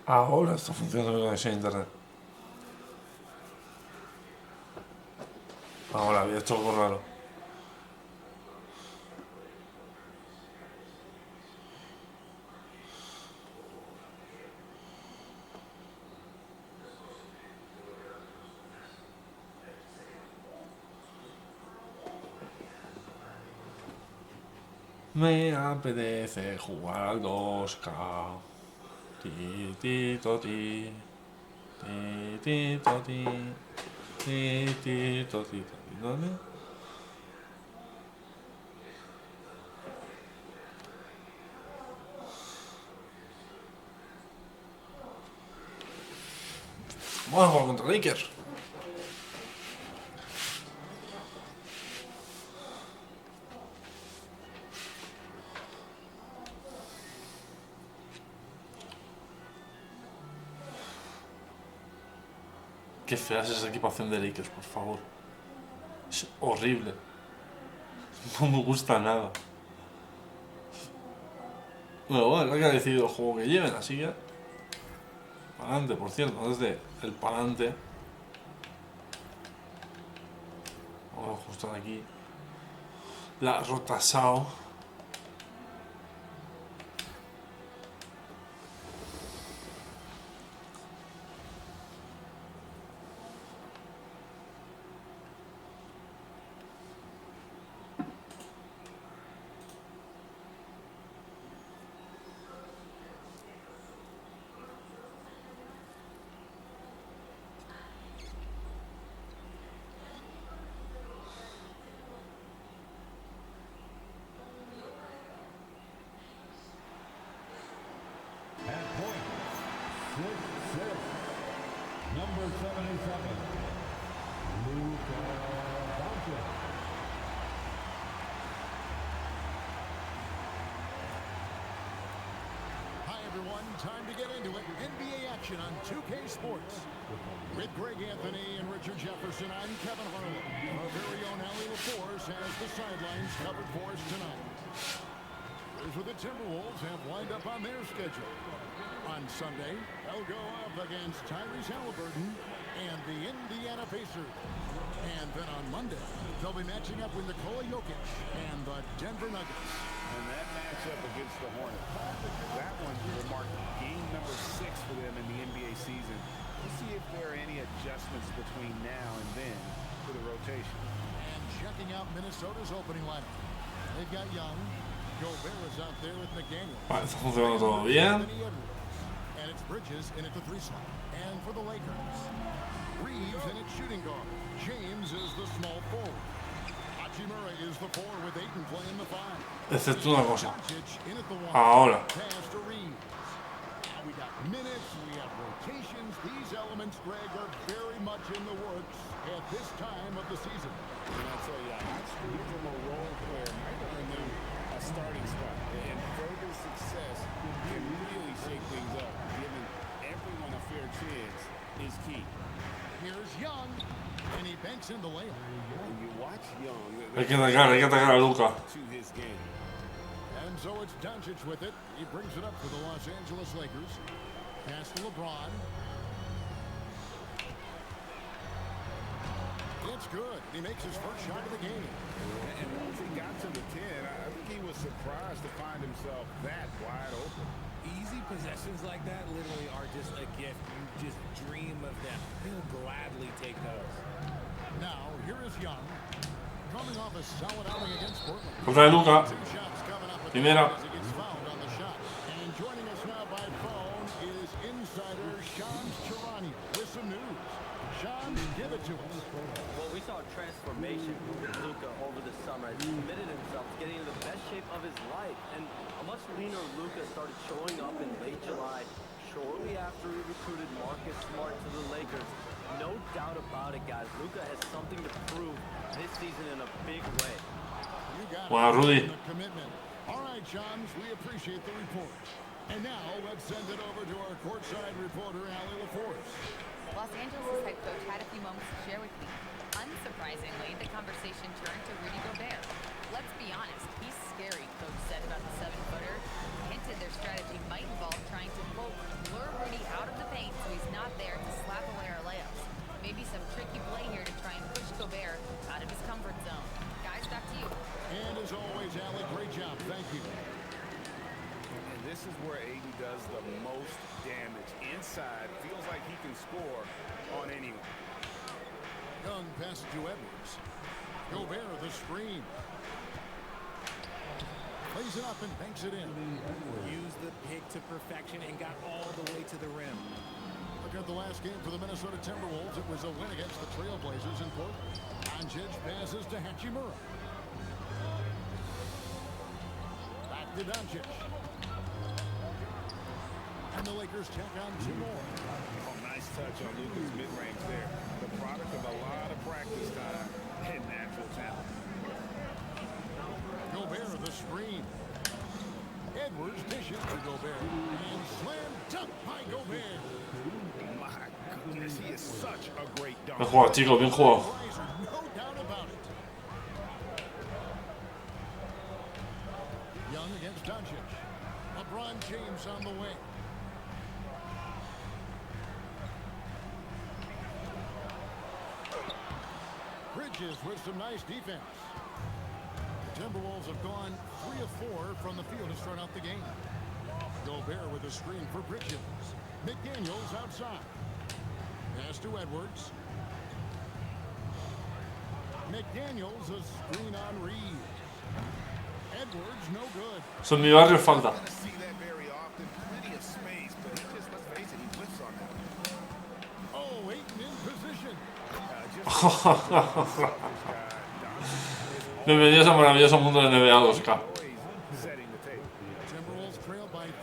Ahora está funcionando la conexión a internet. Ahora había hecho algo raro. Me apetece jugar al 2K. Ti, ti, to, ti. Ti, ti, to, ti. Ti, ti, to, ti, to, ti. ¿Dónde? Vamos a jugar contra Lakers. Qué fea es esa equipación de Lakers, por favor. Es horrible. No me gusta nada. Bueno, es la que ha decidido el juego que lleven, así que. Pa'lante, por cierto, desde el pa'lante. Vamos a ajustar aquí. La rotasao. At point, 6'6", number 77, Luka Doncic. Hi everyone, time to get into it. NBA action on 2K Sports. With Greg Anthony and Richard Jefferson, I'm Kevin Harlan. Our very own Allie LaForce has the sidelines covered for us tonight. Here's what the Timberwolves have lined up on their schedule. On Sunday, they'll go up against Tyrese Halliburton and the Indiana Pacers. And then on Monday, they'll be matching up with Nikola Jokic and the Denver Nuggets. And that matchup against the Hornets, that one will mark game number 6 for them in the NBA season. We'll see if there are any adjustments between now and then for the rotation. And checking out Minnesota's opening lineup. They've got Young. Gobert is out there with McDaniel. Está funcionando todo bien. And it's Bridges in at the 3 slot. And for the Lakers, Reeves in at shooting guard. James is the small forward. Hachimura is the 4 with Ayton playing the 5. Excepto una cosa. Doncic in at the 1. Ahora. Pass to Reeves. We got minutes, we have rotations. These elements, Greg, are very much in the works at this time of the season. And I'll tell you, Hotspur from a role player might earn them a starting spot. And further success can really shake things up. Giving everyone a fair chance is key. Here's Young, and he banks in the layup. When you watch Young, Hay que atacar a Luka. to his game. And so it's Doncic with it. He brings it up for the Los Angeles Lakers. Pass to LeBron. It's good. He makes his first shot of the game. And once he got to the 10, I think he was surprised to find himself that wide open. Easy possessions like that literally are just a gift. You just dream of them. He'll gladly take those. Now, here is Young. Coming off a solid outing against Portland. Contra Luka. 2 shots coming up Primera. as he gets fouled on the shot. And joining us now by phone is insider Shams Charania with some news. Shams, give it to us. Well, we saw a transformation with Luka over the summer. He committed himself to getting into the best shape of his life. And a much leaner Luka started showing up in late July, shortly after he recruited Marcus Smart to the Lakers. No doubt about it, guys. Luka has something to prove this season in a big way. You got Wow, Rudy. the commitment. All right, Shams, we appreciate the report. And now let's send it over to our courtside reporter, Allie LaForce. Los Angeles' head coach had a few moments to share with me. Unsurprisingly, the conversation turned to Rudy Gobert. Let's be honest, he's scary, coach said about the 7-footer. Hinted their strategy might involve trying to, quote, lure Rudy out This is where Ayton does the most damage. Inside, feels like he can score on anyone. Young passes to Edwards. Gobert the screen. Plays it up and banks it in. Used the pick to perfection and got all the way to the rim. Look at the last game for the Minnesota Timberwolves. It was a win against the Trailblazers in Portland. Doncic passes to Hachimura. Back to Doncic. And the Lakers check on 2 more. Oh, nice touch on Luka's mid-range there. The product of a lot of practice time and natural talent. Gobert the screen. Edwards dishes to Gobert. And slam dunk by Gobert. My goodness, he is such a great dunk. 别晃，机构别晃。 Riser, no doubt about it. Young against Doncic. LeBron James on the wing. Bridges with some nice defense. The Timberwolves have gone 3 of 4 from the field to start out the game. Gobert with a screen for Bridges. McDaniels outside. Pass to Edwards. McDaniels a screen on Reeves. Edwards no good. Eso en mi barrio falta. Gonna see that very often. Plenty of space, but he just, let's face it, he whiffs on that. Oh, Ayton in position. Bienvenidos al maravilloso mundo de NBA 2K. Always setting the table. Timberwolves trail by 3.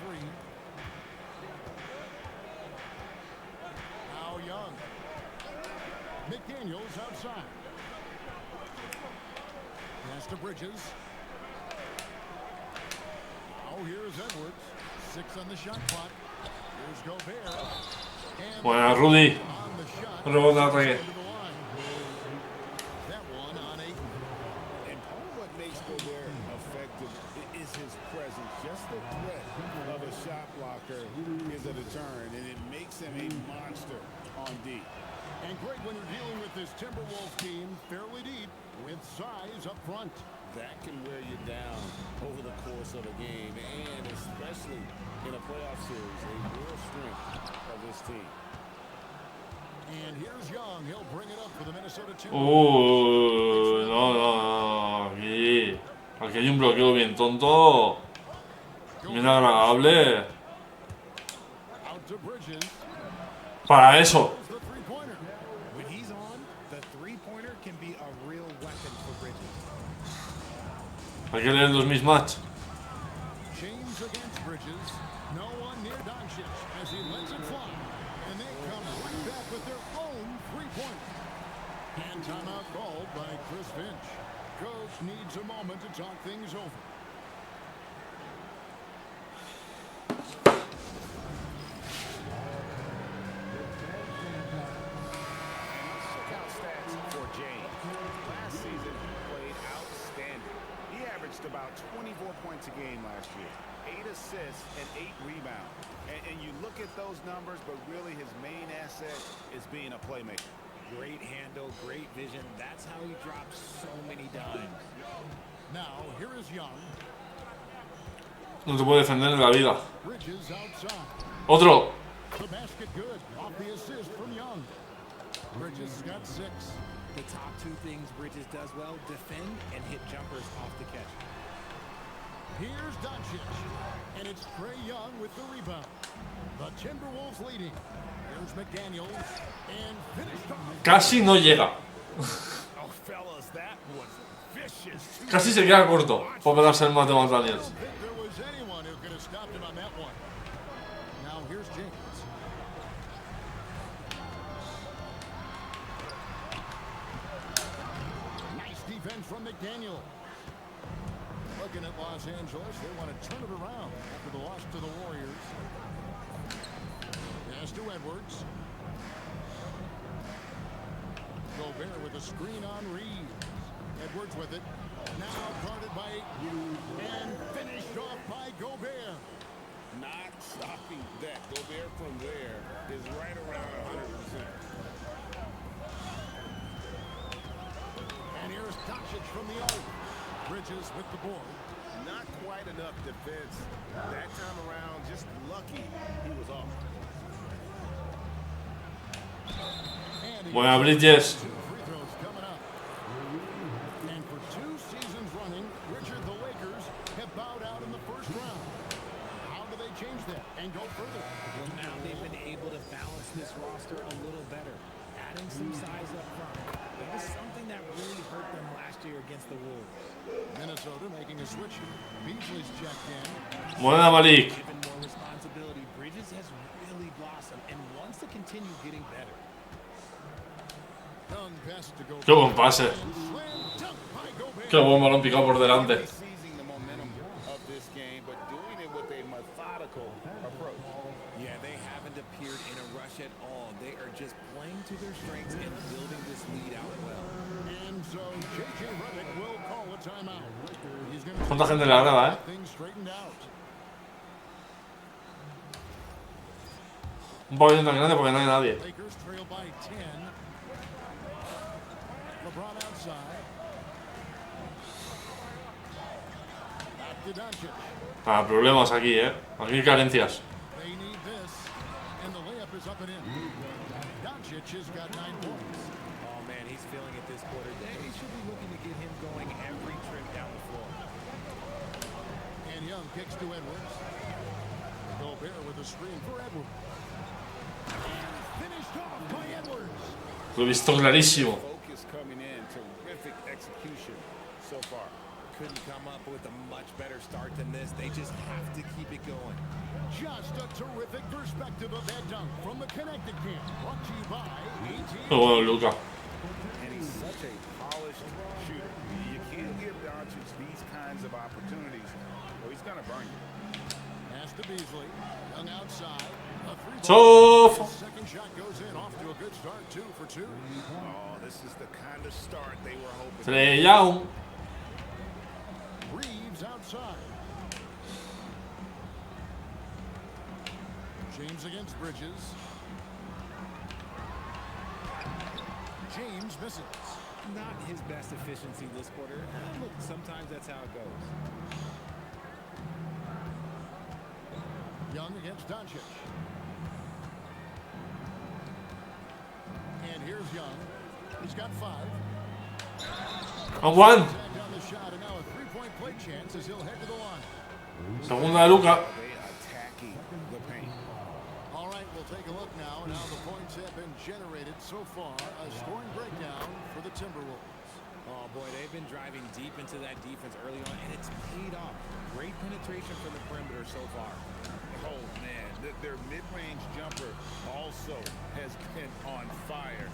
Now Young. McDaniels outside. Pass to Bridges. Now here's Edwards. 6 on the shot clock. Here's Gobert. And Buena, Rudy. on the shot. Rebote de ataque. Into the line. That one on Ayton. And part of what makes Gobert effective is his presence. Just the threat of a shot blocker is a deterrent, and it makes him a monster on D. And great when you're dealing with this Timberwolves team, fairly deep, with size up front. That can wear you down over the course of a game, and especially in a playoff series, a real strength of this team. And here's Young. He'll bring it up for the Minnesota Timberwolves. No. Aquí hay un bloqueo bien tonto. Bien agradable. Out to Bridges. Para eso. The three-pointer. When he's on, the three-pointer can be a real weapon for Bridges. Hay que leer los mismatch. James against Bridges. No one near Doncic as he lets it fly. And they come right back with their own three-pointer. And timeout called by Chris Finch. Coach needs a moment to talk things over. Check out stats for James. Last season, he played outstanding. He averaged about 24 points a game last year, 8 assists and 8 rebounds. And you look at those numbers, but really his main asset is being a playmaker. Great handle, great vision. That's how he drops so many dimes. Now, here is Young. No te puede defender en la vida. Bridges outside. Otro. The basket good. Off the assist from Young. Bridges got 6. The top 2 things Bridges does well, defend and hit jumpers off the catch. Here's Doncic. And it's Trae Young with the rebound. The Timberwolves leading. Here's McDaniels. And finished off. Casi no llega. Oh, fellas, that was vicious. Casi se queda corto por pegarse el mate a I don't Daniels. think there was anyone who could have stopped him on that one. Now here's James. Nice defense from McDaniel. Looking at Los Angeles, they want to turn it around after the loss to the Warriors. Pass to Edwards. Gobert with a screen on Reeves. Edwards with it. Now guarded by and finished off by Gobert. Not stopping that. Gobert from there is right around 100%. And here's Doncic from the arc. Bridges with the board. Not quite enough defense. That time around, just lucky he was off. Buena, Bridges. Two free throws coming up. And for 2 seasons running, Richard, the Lakers have bowed out in the first round. How do they change that and go further? Well, now they've been able to balance this roster a little better, adding some size up front. It was something that really hurt them last year against the Wolves. Minnesota making a switch here. Beasley's checked in. Buena, Malik. Given more responsibility, Bridges has really blossomed and wants to continue getting better. Young pass to go. Qué buen pase. Slam dunk by Gobert. Qué buen balón picado por delante. Seizing the momentum of this game, but doing it with a methodical approach. Yeah, they haven't appeared in a rush at all. They are just playing to their strengths and building this lead out well. And so J.J. Redick will call a timeout. He's going to ¿Cuánta gente le agrada, things straightened out. Un pabellón tan grande porque no hay nadie. Lakers trail by 10. LeBron outside. Back to Doncic. Ah, problemas aquí, Aquí hay carencias. They need this. And the layup is up and in. Doncic has got 9 points. Oh, man, he's feeling it this quarter. They should be looking to get him going every trip down the floor. And Young kicks to Edwards. Gobert with a screen for Edwards. And finished off by Edwards. Lo he visto clarísimo. Focus coming in, terrific execution so far. Couldn't come up with a much better start than this. They just have to keep it going. Just a terrific perspective of that dunk from the Connected Camp. Brought to you by AT&T. Qué bueno, Luka. And he's such a polished shooter. You can't give Doncic these kinds of opportunities, or he's going to burn you. Pass to Beasley. Young outside. A So, second shot goes in. Off to a good start. 2 for 2. Oh, this is the kind of start they were hoping. Trey Young. Reeves outside. James against Bridges. James misses. Not his best efficiency this quarter. Look, sometimes that's how it goes. Young against Doncic. And here's Young. He's got 5. And one. Tagged on the shot, and now a 3-point play chance as he'll head to the line. Segunda de Luka. They attacking the paint. All right, we'll take a look now at how the points have been generated so far. A scoring breakdown for the Timberwolves. Oh, boy, they've been driving deep into that defense early on, and it's paid off. Great penetration from the perimeter so far. Oh, man, their mid-range jumper also has been on fire.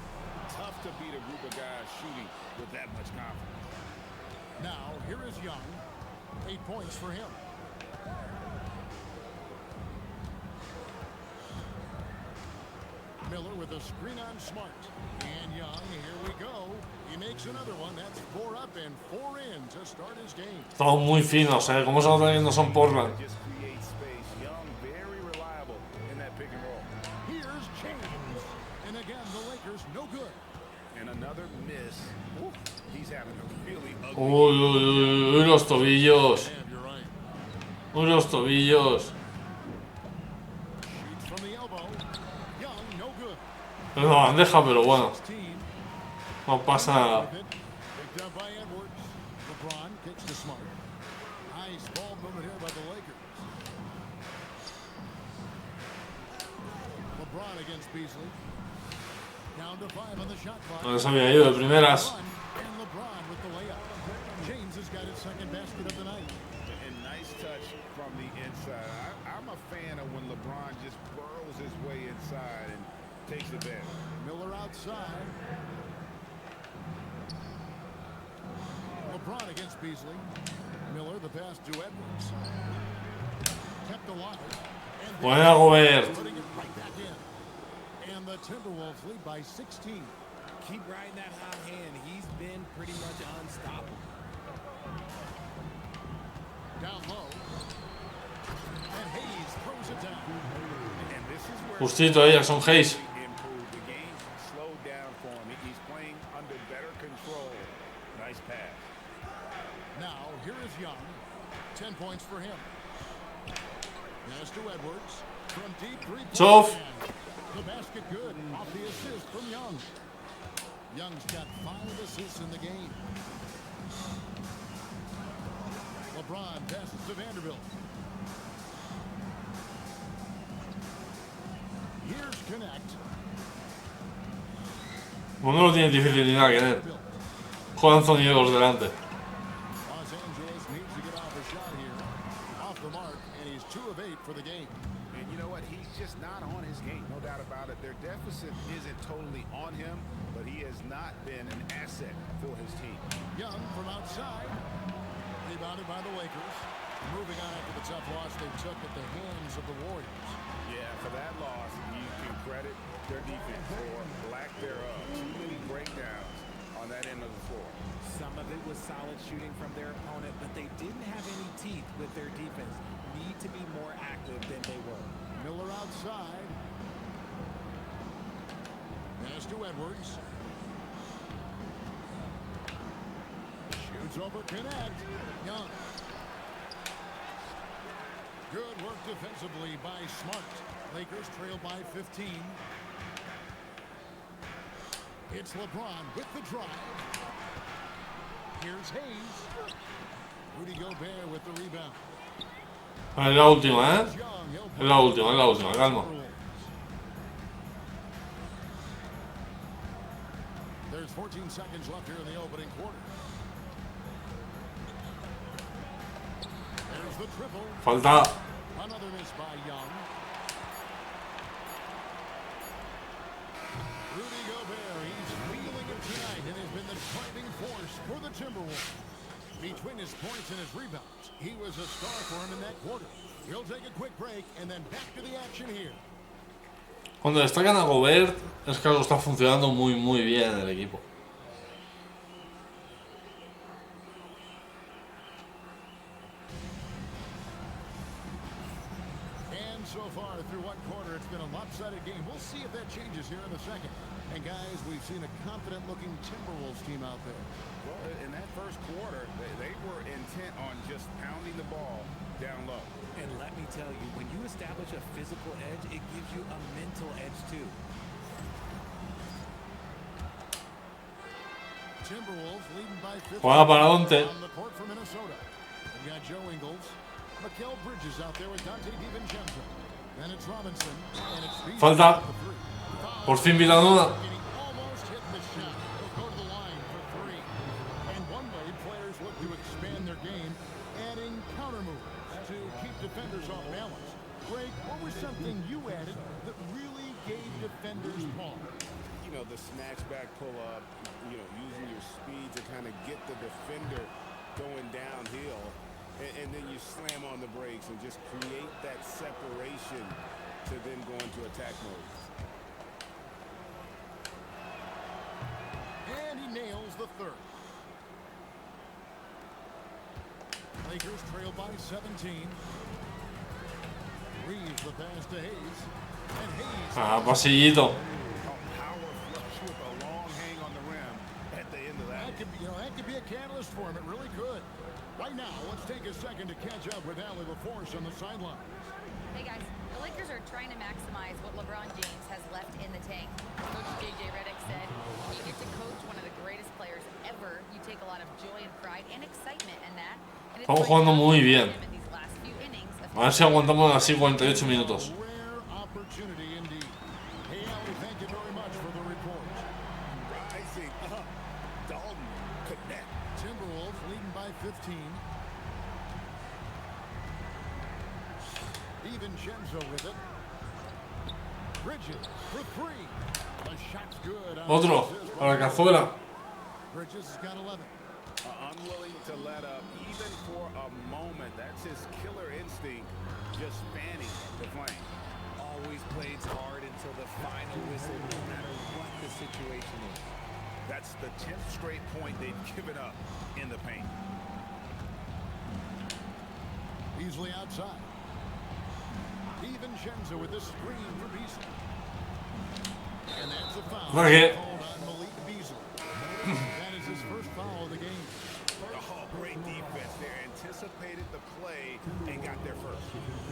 Tough to beat a group of guys shooting with that much confidence. Now, here is Young. 8 points for him. Miller with a screen on Smart. And Young, here we go. He makes another one. That's 4 up and 4 in to start his game. Estamos muy finos, Como se nota que no son Portland. Just create space. Young, very reliable in that pick and roll. Here's James. And again, the Lakers no good. And another miss. Woo, he's having a really ugly Uy, uy, uy, uy, los tobillos. And you're right. Uy, los tobillos. Shoots from the elbow. Young, no good. Es una bandeja, pero bueno. 16. No pasa nada. With it. Picked up by Edwards. LeBron kicks to Smart. Nice ball movement here by the Lakers. LeBron against Beasley. Down to 5 on the shot clock. No les había ido de primeras. And LeBron with the layup. James has got his second basket of the night. and nice touch from the inside. I'm a fan of when LeBron just burrows his way inside and takes advantage. Miller outside. LeBron against Beasley. Miller the pass to Edwards. Kept alive. And Buena, Gobert. putting it right back in. And the Timberwolves lead by 16. Keep riding that hot hand. He's been pretty much unstoppable. Down low. And Hayes throws it down. And this is where Justito ahí, Jackson Hayes. improved. The game slowed down for him. He's playing under better control. Nice pass. Now, here is Young. 10 points Pass to Edwards. From deep three-point Chof. land. The basket good off the assist from Young. Young's got 5 assists in the game. LeBron passes to Vanderbilt. Here's Connect. Pues no lo tiene difícil ni nada, Kenneth. Juegan Anthony Edwards delante. Los Angeles needs to get off a shot here. Off the mark, and he's 2 of 8 for the game. And you know what? He's just not on his game. No doubt about it. Their deficit isn't totally on him, but he has not been an asset for his team. Young from outside. Rebounded by the Lakers. Moving on after the tough loss they took at the hands of the Warriors. Yeah, for that loss, you can credit their defense or lack thereof. Too many breakdowns on that end of the floor. Some of it was solid shooting from their opponent, but they didn't have any teeth with their defense. Need to be more active than they were. Miller outside. Pass to Edwards. Shoots over Connect. Young. Good work defensively by Smart. Lakers trail by 15. It's LeBron with the drive. Here's Hayes. Rudy Gobert with the rebound. Es la última, ¿eh? Young, he'll Es la última, es la última, calma. There's 14 seconds left here in the opening quarter. There's the triple. Falta. Another miss by Young. Rudy Gobert, he's feeling it tonight and has been the driving force for the Timberwolves. Between his points and his rebounds, he was a star for him in that quarter. We'll take a quick break and then back to the action here. Cuando destacan a Gobert, es que algo está funcionando muy bien en el equipo. And so far through one quarter, it's been a lopsided game. We'll see if that changes here in the second. And guys, we've seen a confident-looking Timberwolves team out there. Well, in that first quarter, they were intent on just pounding the ball down low. And let me tell you, when you establish a physical edge, it gives you a mental edge too. Timberwolves leading by 15 Juega para Dante. on the court for Minnesota. We've got Joe Ingles, Mikal Bridges out there with Dante DiVincenzo. Then it's Robinson, and it's Beasley Falta. with the three. Por fin Villanova. And he almost hit the shot. He'll go to the line for 3. And one way players look to expand their game, adding counter moves to keep defenders off balance. Greg, what was something you added that really gave defenders pause? You know, the snatch back pull up, you know, using your speed to kind of get the defender going downhill, and then you slam on the brakes and just create that separation to then go into attack mode. And he nails the third. Lakers trail by 17. Reeves the pass to Hayes. And Hayes. Ah, pasillito. Power flush with a long hang on the rim at the end of that. That could be a catalyst for him. It really could. Right now, let's take a second to catch up with Allie LaForce on the sideline. Hey guys, the Lakers are trying to maximize what LeBron James has left in the tank. Coach JJ Redick said, when you get to coach one of the greatest players ever, you take a lot of joy and pride and excitement in that. And it's Estamos like jugando muy bien. him in these last few innings of A ver si aguantamos así 48 minutos. A rare opportunity indeed. Hey, Allie, thank you very much for the report. Rising up. Dalton connect. Timberwolves leading by 15. DiVincenzo with it. Bridges for 3. The shot's good. Otro, a la cazuela. Bridges has got 11. Unwilling to let up even for a moment. That's his killer instinct, just fanning the flame. Always plays hard until the final whistle, no matter what the situation is. That's the 10th straight point they've given up in the paint. Beasley outside. DiVincenzo with the screen for Beasley. And that's a foul. Raquel. Called on Malik Beasley. That is his first foul of the game. Oh, great defense there. Anticipated the play and got there first.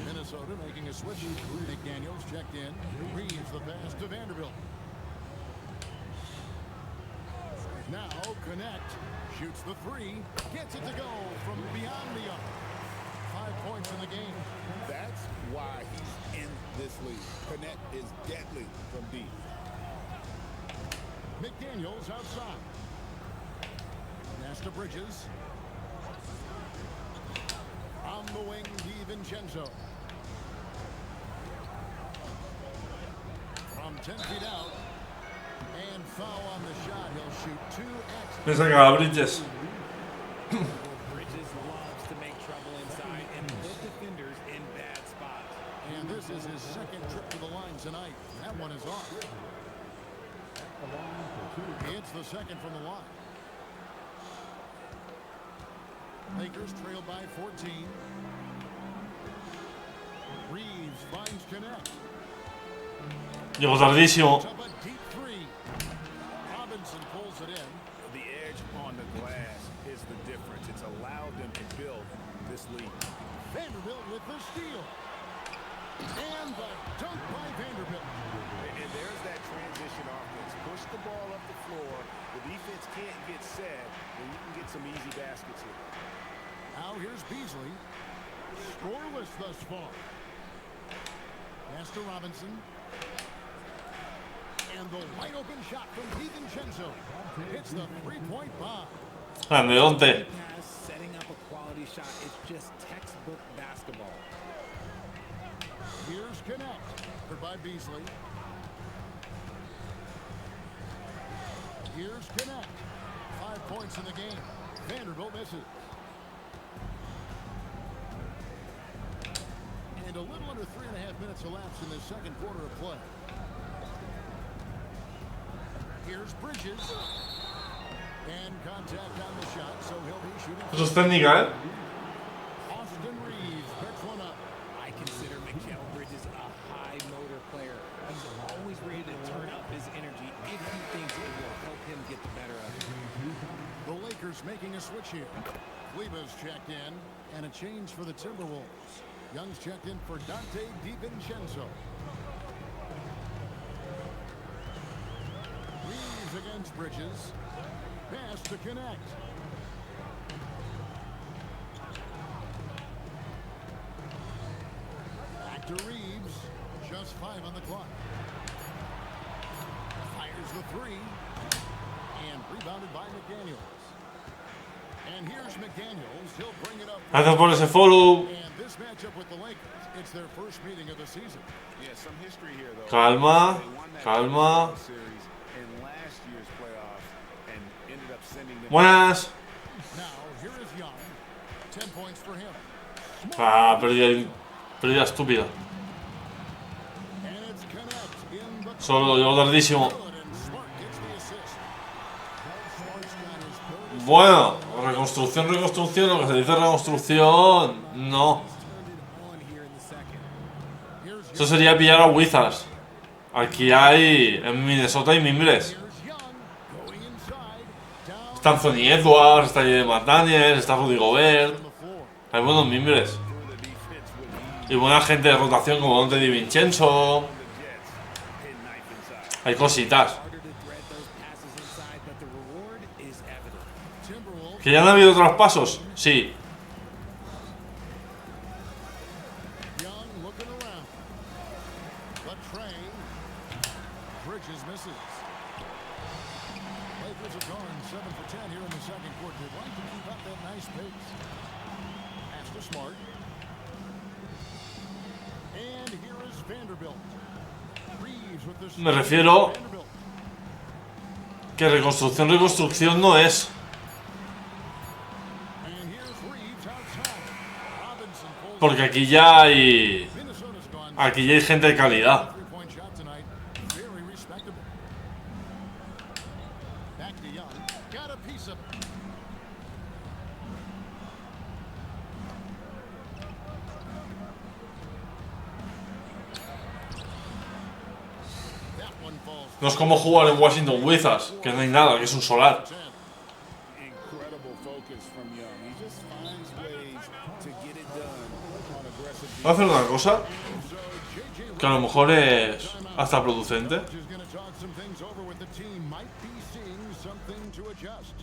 Minnesota Minnesota making a switch. McDaniels checked in. Reeves the pass to Vanderbilt. Now Connect shoots the three. Gets it to go from beyond the arc. 5 points in the game. That's why he's in this league. Connect is deadly from deep. McDaniels outside. Pass to Bridges. On the wing, DiVincenzo. From 10 feet out. And foul on the shot. He'll shoot 2x. Me sacaba Bridges. Bridges loves to make trouble inside and put defenders in bad spots. And this is his second trip to the line tonight. That one is off. It's the second from the line. Lakers trail by 14. Reeves finds Connect. Llegó tardísimo. Up a deep three. Robinson pulls it in. The edge on the glass is the difference. It's allowed them to build this lead. Vanderbilt with the steal. And the dunk by Vanderbilt. And there's that transition offense. Push the ball up the floor. The defense can't get set, and you can get some easy baskets here. Now here's Beasley. Scoreless thus far. Pass to Robinson. And the wide open shot from DiVincenzo. Hits the three-point bomb. Grande, Donte. Pass, setting up a quality shot. It's just textbook basketball. Here's Connect. Covered by Beasley. Here's Connect. 5 points in the game. Vanderbilt misses. And a little under 3.5 minutes elapsed in the second quarter of play. Here's Bridges. And contact on the shot, so he'll be shooting. Eso es técnica, Austin Reeves picks one up. I consider Mikal Bridges a high motor player. He's always ready to turn up his energy if he thinks it will help him get the better of it. The Lakers making a switch here. Kleba's checked in, and a change for the Timberwolves. Young's checked in for Dante DiVincenzo. Reeves against Bridges. Pass to Connect. Back to Reeves. Just 5 on the clock. Fires the three. And rebounded by McDaniels. And here's McDaniels. He'll bring it up. Gracias por ese follow. And this matchup with the Lakers, it's their first meeting of the season. Yeah, some history here, though. Calma, They won that calma. series in last year's playoffs and ended up sending them. Buenas. Now, here is Young. 10 points for him. Ah, pérdida estúpida. And it's Connect in the Solo llegó tardísimo. good, and Smart gets the assist. Smart's got his third assist. Bueno, reconstrucción, lo que se dice reconstrucción, no. Turned it on here in the second. Here's Eso sería pillar a Wizards. Aquí hay, en Minnesota hay mimbres. Young going inside. Down Está Anthony Edwards, está Jaden McDaniels, está Rudy Gobert. on the floor. Hay buenos mimbres. Through the defense with ease. Y buena gente de rotación como Dante DiVincenzo. The Jets hit knife inside. Hay cositas. Harder to thread those passes inside, but the reward is evident. Timberwolves. ¿Que ya han habido traspasos? Sí. Young looking around. But Trey. Bridges misses. Lakers have gone 7 for 10 here in the second quarter. They'd like to keep up that nice pace. Pass to Smart. And here is Vanderbilt. Reeves with the Me refiero Vanderbilt. que reconstrucción no es. And here's Reeves outside. Robinson pulls Porque aquí ya hay. Minnesota's gone. Aquí ya hay gente de calidad. Three-point shot tonight. Very respectable. Back to Young. Got a piece of it. That one falls. No es como jugar en Washington Wizards, que no hay nada, que es un solar. 10. Incredible focus from Young. He just finds ways to get it done on aggressive defense. Voy a hacer una cosa que a lo mejor es hasta producente. Is going to talk some things over with the team. Might be seeing something to adjust.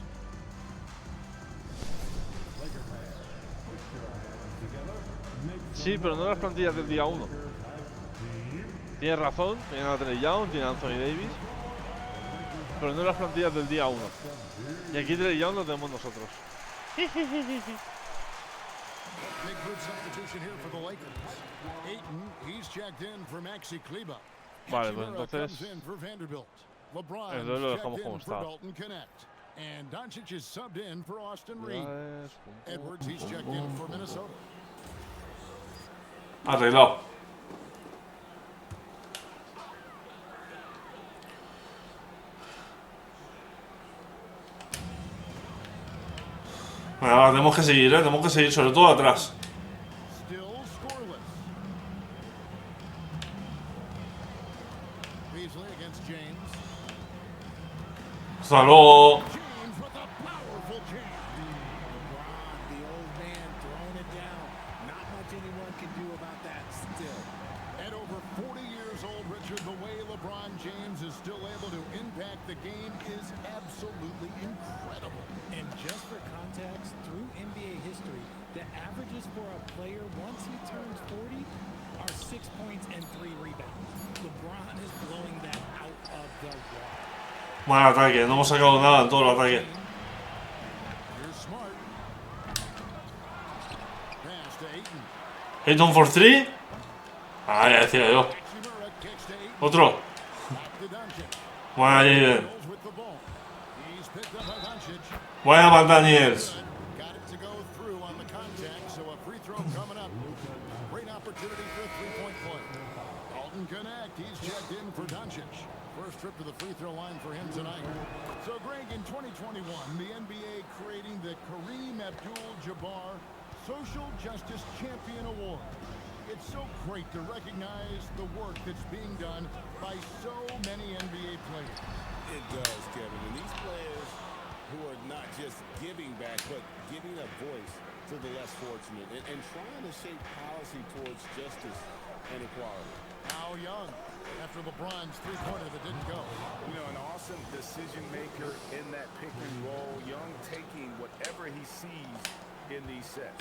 Sí, pero no las plantillas del día 1. Tienes razón, tienen a Trey Young, tienen a Anthony Davis, pero no las plantillas del día 1. Y aquí Trey Young lo tenemos nosotros. Big group substitution here for the Lakers. Ayton, he's checked in for Maxi Kleba. Vale, pues Hachimura entonces comes in for Vanderbilt. LeBron el duelo lo checked dejamos como in for está. Dalton Connect. And Doncic is subbed in for Austin Reed. Edwards, he's checked in for Minnesota. Arreglado. Bueno, ahora tenemos que seguir, tenemos que seguir, sobre todo atrás. Still scoreless. Beasley against James. Hasta luego. James with a powerful jam. LeBron, the old man, throwing it down. Not much anyone can do about that still. At over 40 years old, Richard, the way LeBron James is still able to impact the game is absolutely incredible. And just for context, through NBA history, the averages for a player once he turns 40 are 6 points and 3 rebounds. LeBron is blowing that out of the water. Buen ataque, no hemos sacado nada en todo el ataque. Here's Smart. Pass to Ayton. Ayton for 3. Ah, ya decía yo. Hachimura kicks to Ayton. Otro. Back to Doncic. Buena Jaden. Goes with the ball. He's picked up by Doncic. Buena McDaniels. Got it to go through on the contact, so a free throw coming up. Great opportunity for a three-point play. Dalton Connect, he's checked in for Doncic. First trip to the free throw line for him tonight. So, Greg, in 2021, the NBA creating the Kareem Abdul-Jabbar Social Justice Champion Award. It's so great to recognize the work that's being done by so many NBA players. It does, Kevin. And these players who are not just giving back, but giving a voice to the less fortunate and trying to shape policy towards justice and equality. Now Young, after LeBron's three-pointer that didn't go. You know, an awesome decision maker in that pick and roll. Young taking whatever he sees in these sets.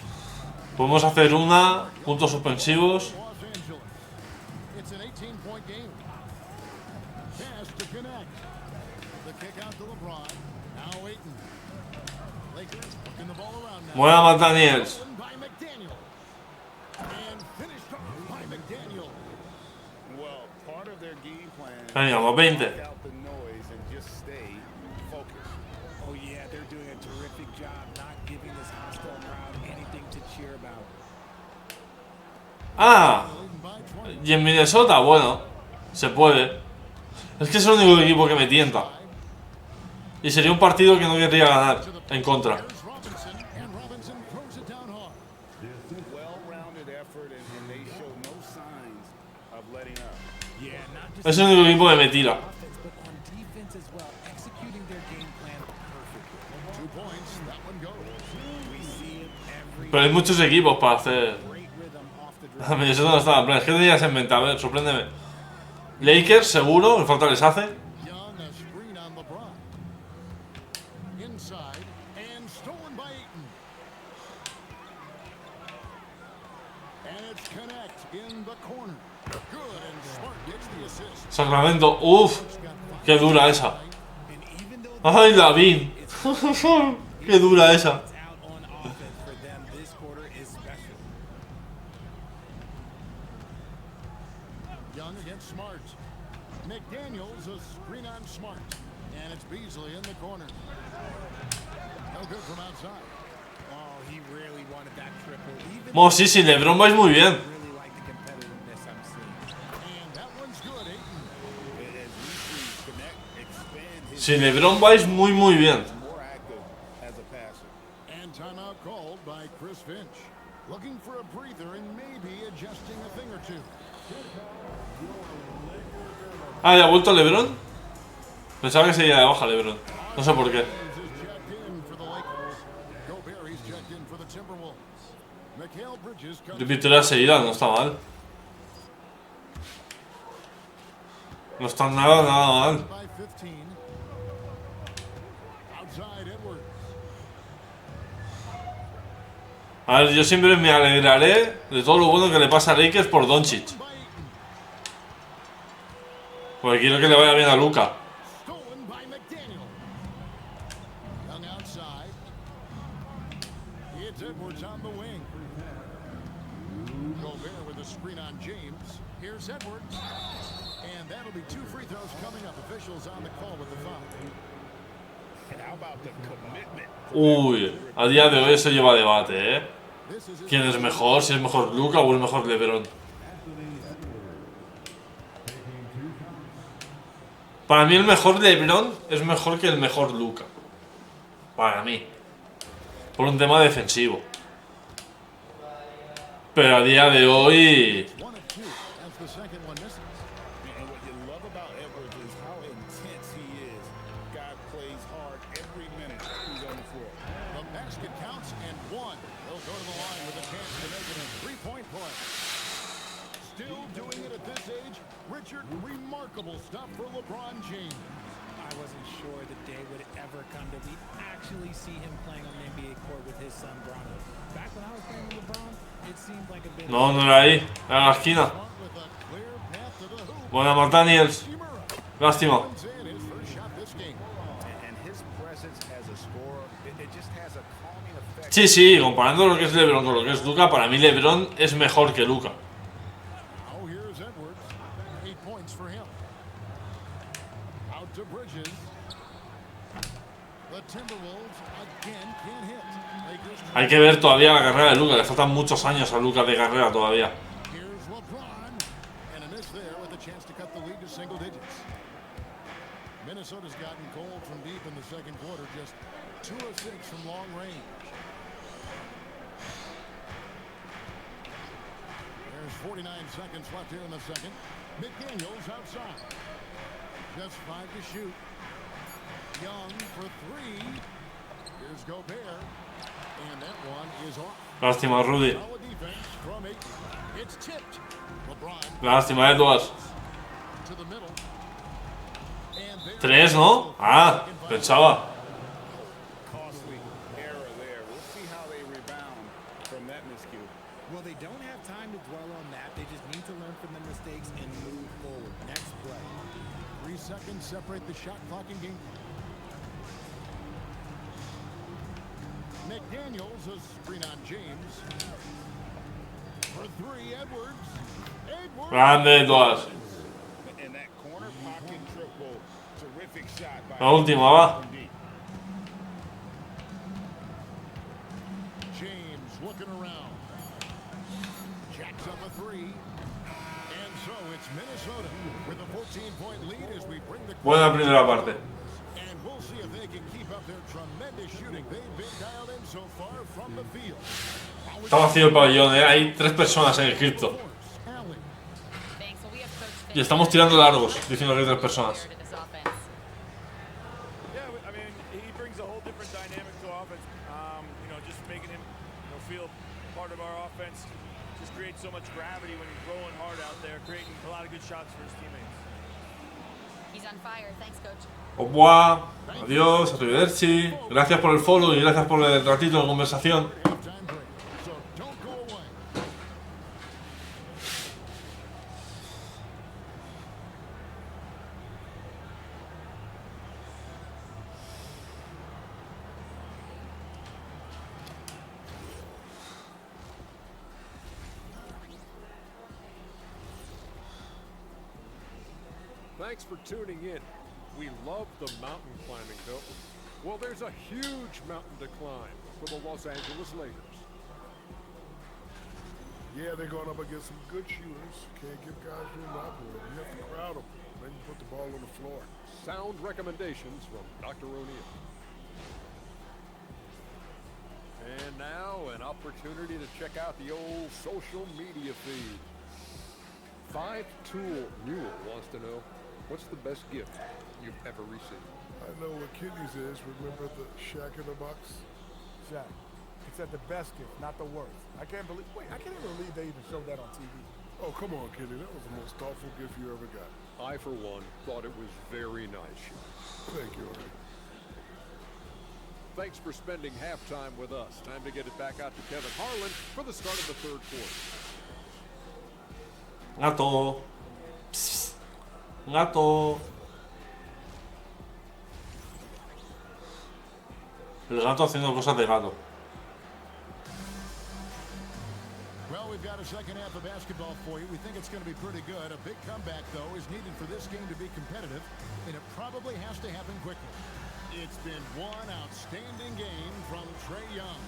Podemos hacer una. Puntos suspensivos. Los Angeles. It's an 18-point game. Pass to Connect. The kick out to LeBron. Now Ayton. Lakers working the ball around now. Buena McDaniels. Stolen by McDaniel. And finished off by McDaniel. Well, part of their game plan Venga, vamos 20. block out the noise and just stay focused. Oh yeah, they're doing a terrific job not giving this hostile crowd anything to cheer about. Ah, Leading by 20. y en Minnesota, bueno, se puede. Es que es el único equipo que me tienta. Y sería un partido que no querría ganar en contra. There's Robinson, and Robinson throws it down hard. Well-rounded effort, and they show no signs of letting up. Yeah, not just Es el único equipo que me tira. offense, but on defense as well, executing their game plan perfectly. 2 points. That one goes. We see it every Pero hay muchos equipos para hacer. great rhythm off the A dribble. Minnesota no estaba en plan. Es que tenías en mente, a ver, sorpréndeme. Lakers, seguro, el falta les hace. Young, a screen on LeBron. Inside, and stolen by Ayton. And it's Connect in the corner. Good, and Smart gets the assist. Sacramento, uff, qué dura esa. And even though Ay, Lavín. Qué dura esa. it's out on offense for them, this quarter is special. Young against Smart. McDaniels, a screen on Smart. And it's Beasley in the corner. No good from outside. Oh, he really wanted that triple. Even Bueno, sí, sí, LeBron vais muy bien. really like the competitiveness I'm seeing. And that one's good, Ayton. As we see Connect expand his Sí, LeBron vais muy, muy bien. more active as a passer. And timeout called by Chris Finch. Looking for a breather and maybe adjusting a thing or two. Ah, ¿ya ha vuelto LeBron? Pensaba que seguía de baja LeBron. No sé por qué. James is checked in for the Lakers. Gobert, he's checked in for the Timberwolves. Mikal Bridges comes 3 victorias seguidas, no está mal. No está nada mal. by 15. Outside Edwards. A ver, yo siempre me alegraré de todo lo bueno que le pasa a Lakers por Doncic. By Ayton. Porque quiero que le vaya bien a Luka. Stolen by McDaniel. Young outside. It's Edwards on the wing. Gobert with a screen on James. Here's Edwards. And that'll be 2 free throws coming up. Officials on the call with the foul. And how about the commitment? Uy, a día de hoy eso lleva debate, ¿eh? This is his ¿Quién es mejor? Si es mejor Luka o es mejor LeBron. Para mí el mejor LeBron es mejor que el mejor Luka. Para mí. Por un tema defensivo. Pero a día de hoy... 1 of 2 as the second one misses. And what you love about Edwards is how intense he is. Guy plays hard every minute he's on the floor. The basket counts and 1. He'll go to the line with a chance to make it a 3-point play. Still doing it at this age. Richard, remarkable stuff for LeBron James. I wasn't sure the day would ever come that we'd actually see him playing on the NBA court with his son Bronny. Back when I was playing with LeBron, it seemed like a bit No, no era ahí. Era en la esquina. With a clear path to the hoop. Buena Martaniels. Lástima. Wins in his first shot this game. And his presence as a scorer, it just has a calming effect. Sí, sí, comparando lo que es LeBron con lo que es Luka, para mí LeBron es mejor que Luka. Oh, here's Edwards. 8 points for him. Out to Bridges. The Timberwolves again can't hit. Lakers Hay que ver todavía la carrera de Luka, le faltan muchos años a Luka de carrera todavía. Here's LeBron. And a miss there with a chance to cut the lead to single digits. Minnesota's gotten cold from deep in the second quarter, just 2 of 6 from long range. There's 49 seconds left here in the second. McDaniels outside. Just 5 to shoot. Young for 3. Here's Gobert. And that one is off. Lástima, Rudy. Solid defense from Ayton. It's tipped. LeBron Lástima, Edwards. to the middle. And there 3, ¿no? Ah, pensaba. Costly error there. We'll see how they rebound from that miscue. Well, they don't have time to dwell on that. They just need to learn from their mistakes and move forward. Next play. 3 seconds separate the shot clock and game. McDaniels, a screen on James. For 3, Edwards. Edwards. Grande, Edwards. And that corner pocket triple. Terrific shot by La última, va. from deep. James looking around. Jacks up a 3. And so it's Minnesota with a 14-point lead as we bring the Buena primera parte. and we'll see if they can keep up their tremendous shooting they've been dialed in so far from the field. Está vacío el pabellón, ¿eh? Hay 3 personas en el cripto. Allen. Thanks. Well, we have Coach Y estamos tirando largos, diciendo que hay 3 personas. to this offense. Yeah, I mean, he brings a whole different dynamic to offense. Just making him feel part of our offense just creates so much gravity when he's rolling hard out there, creating a lot of good shots for his teammates. He's on fire. Thanks, Coach. Au revoir, adiós, arrivederci. Gracias por el follow y gracias por el ratito de conversación. Halftime break. So don't go away. Thanks for tuning in. We love the mountain climbing, don't we? Well, there's a huge mountain to climb for the Los Angeles Lakers. Yeah, they're going up against some good shooters. Can't give guys room to operate. You have to crowd them. Then you put the ball on the floor. Sound recommendations from Dr. O'Neill. And now an opportunity to check out the old social media feed. 5-Tool Newell wants to know, what's the best gift you've ever received? I know what kidneys is. Remember the Shack in the Box? Shaq. It's at the best gift, not the worst. I can't even believe they even showed that on TV. Oh, come on, Kenny. That was the most thoughtful gift you ever got. I, for one, thought it was very nice. Thank you, Ernie. Thanks for spending halftime with us. Time to get it back out to Kevin Harlan for the start of the third quarter. Gato. Psst. Gato. El gato haciendo cosas de gato. Well, we've got a second half of basketball for you. We think it's going to be pretty good. A big comeback, though, is needed for this game to be competitive, and it probably has to happen quickly. It's been one outstanding game from Trae Young.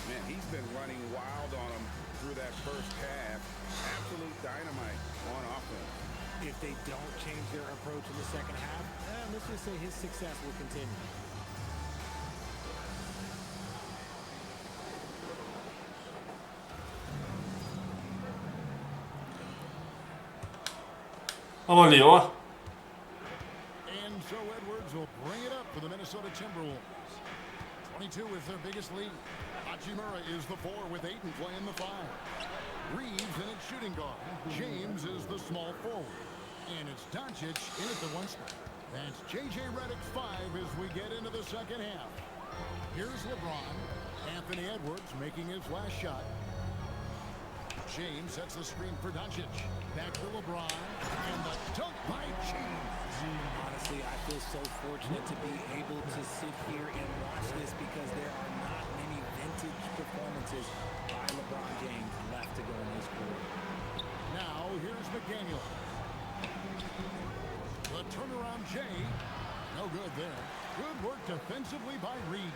Man, he's been running wild on him through that first half. Absolute dynamite on offense. If they don't change their approach in the second half, let's just say his success will continue. Vamos, lío, va. And so Edwards will bring it up for the Minnesota Timberwolves. 22 is their biggest lead. Hachimura is the 4 with Ayton playing the 5. Reeves in at shooting guard. James is the small forward. And it's Doncic in at the 1 spot. That's J.J. Redick's 5 as we get into the second half. Here's LeBron. Anthony Edwards making his last shot. James sets the screen for Doncic. Back to LeBron. And the dunk by James. Honestly, I feel so fortunate to be able to sit here and watch this because there are not many vintage performances by LeBron James left to go in his career. Now, here's McDaniel. The turnaround Jay. No good there. Good work defensively by Reed.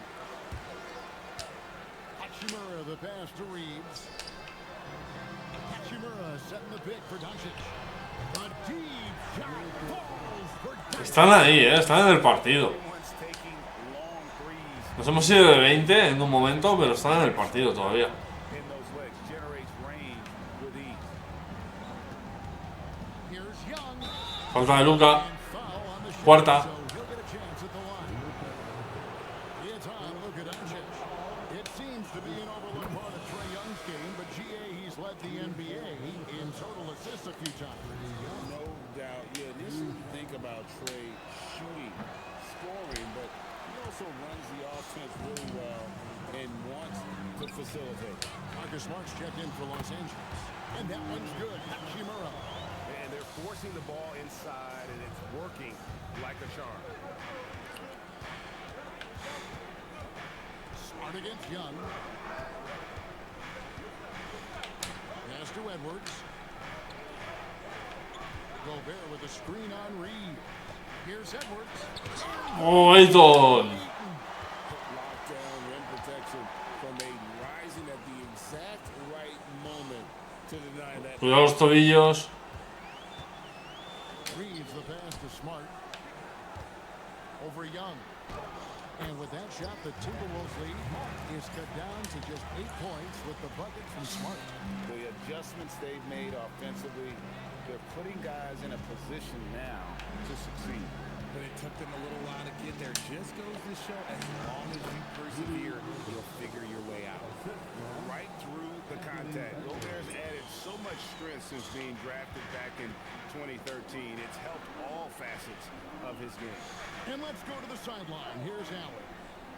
Hachimura the pass to Reeves. Hachimura setting the pick for Doncic. A deep shot falls for Doncic. Están ahí, están en el partido. Nos hemos ido de 20 en un momento, pero están en el partido todavía. Falta de Luka. Cuarta. It seems to be an overlooked part of Trae Young's game, but GA, he's led the NBA in total assists a few times. No doubt. Yeah, initially you think about Trae shooting, scoring, but he also runs the offense really well and wants to facilitate. Marcus Smart's checked in for Los Angeles. And that one's good. Hachimura. And they're forcing the ball inside, and it's working like a charm. Smart against Young. Pass to Edwards. Gobert with a screen on Reed. Here's Edwards. Oh, Ayton. Lockdown, rim protection from Ayton, rising at the exact right moment to deny that. Cuidado los tobillos. Reeves the pass to Smart. Over Young. And with that shot, the Timberwolves lead is cut down to just 8 points with the bucket from Smart. The adjustments they've made offensively, they're putting guys in a position now to succeed. But it took them a little while to get there. Just goes to show, as long as you persevere, you'll figure your way out. Right through the contact. Gobert's added so much strength since being drafted back in 2013. It's helped all facets of his game. And let's go to the sideline. Here's Allen.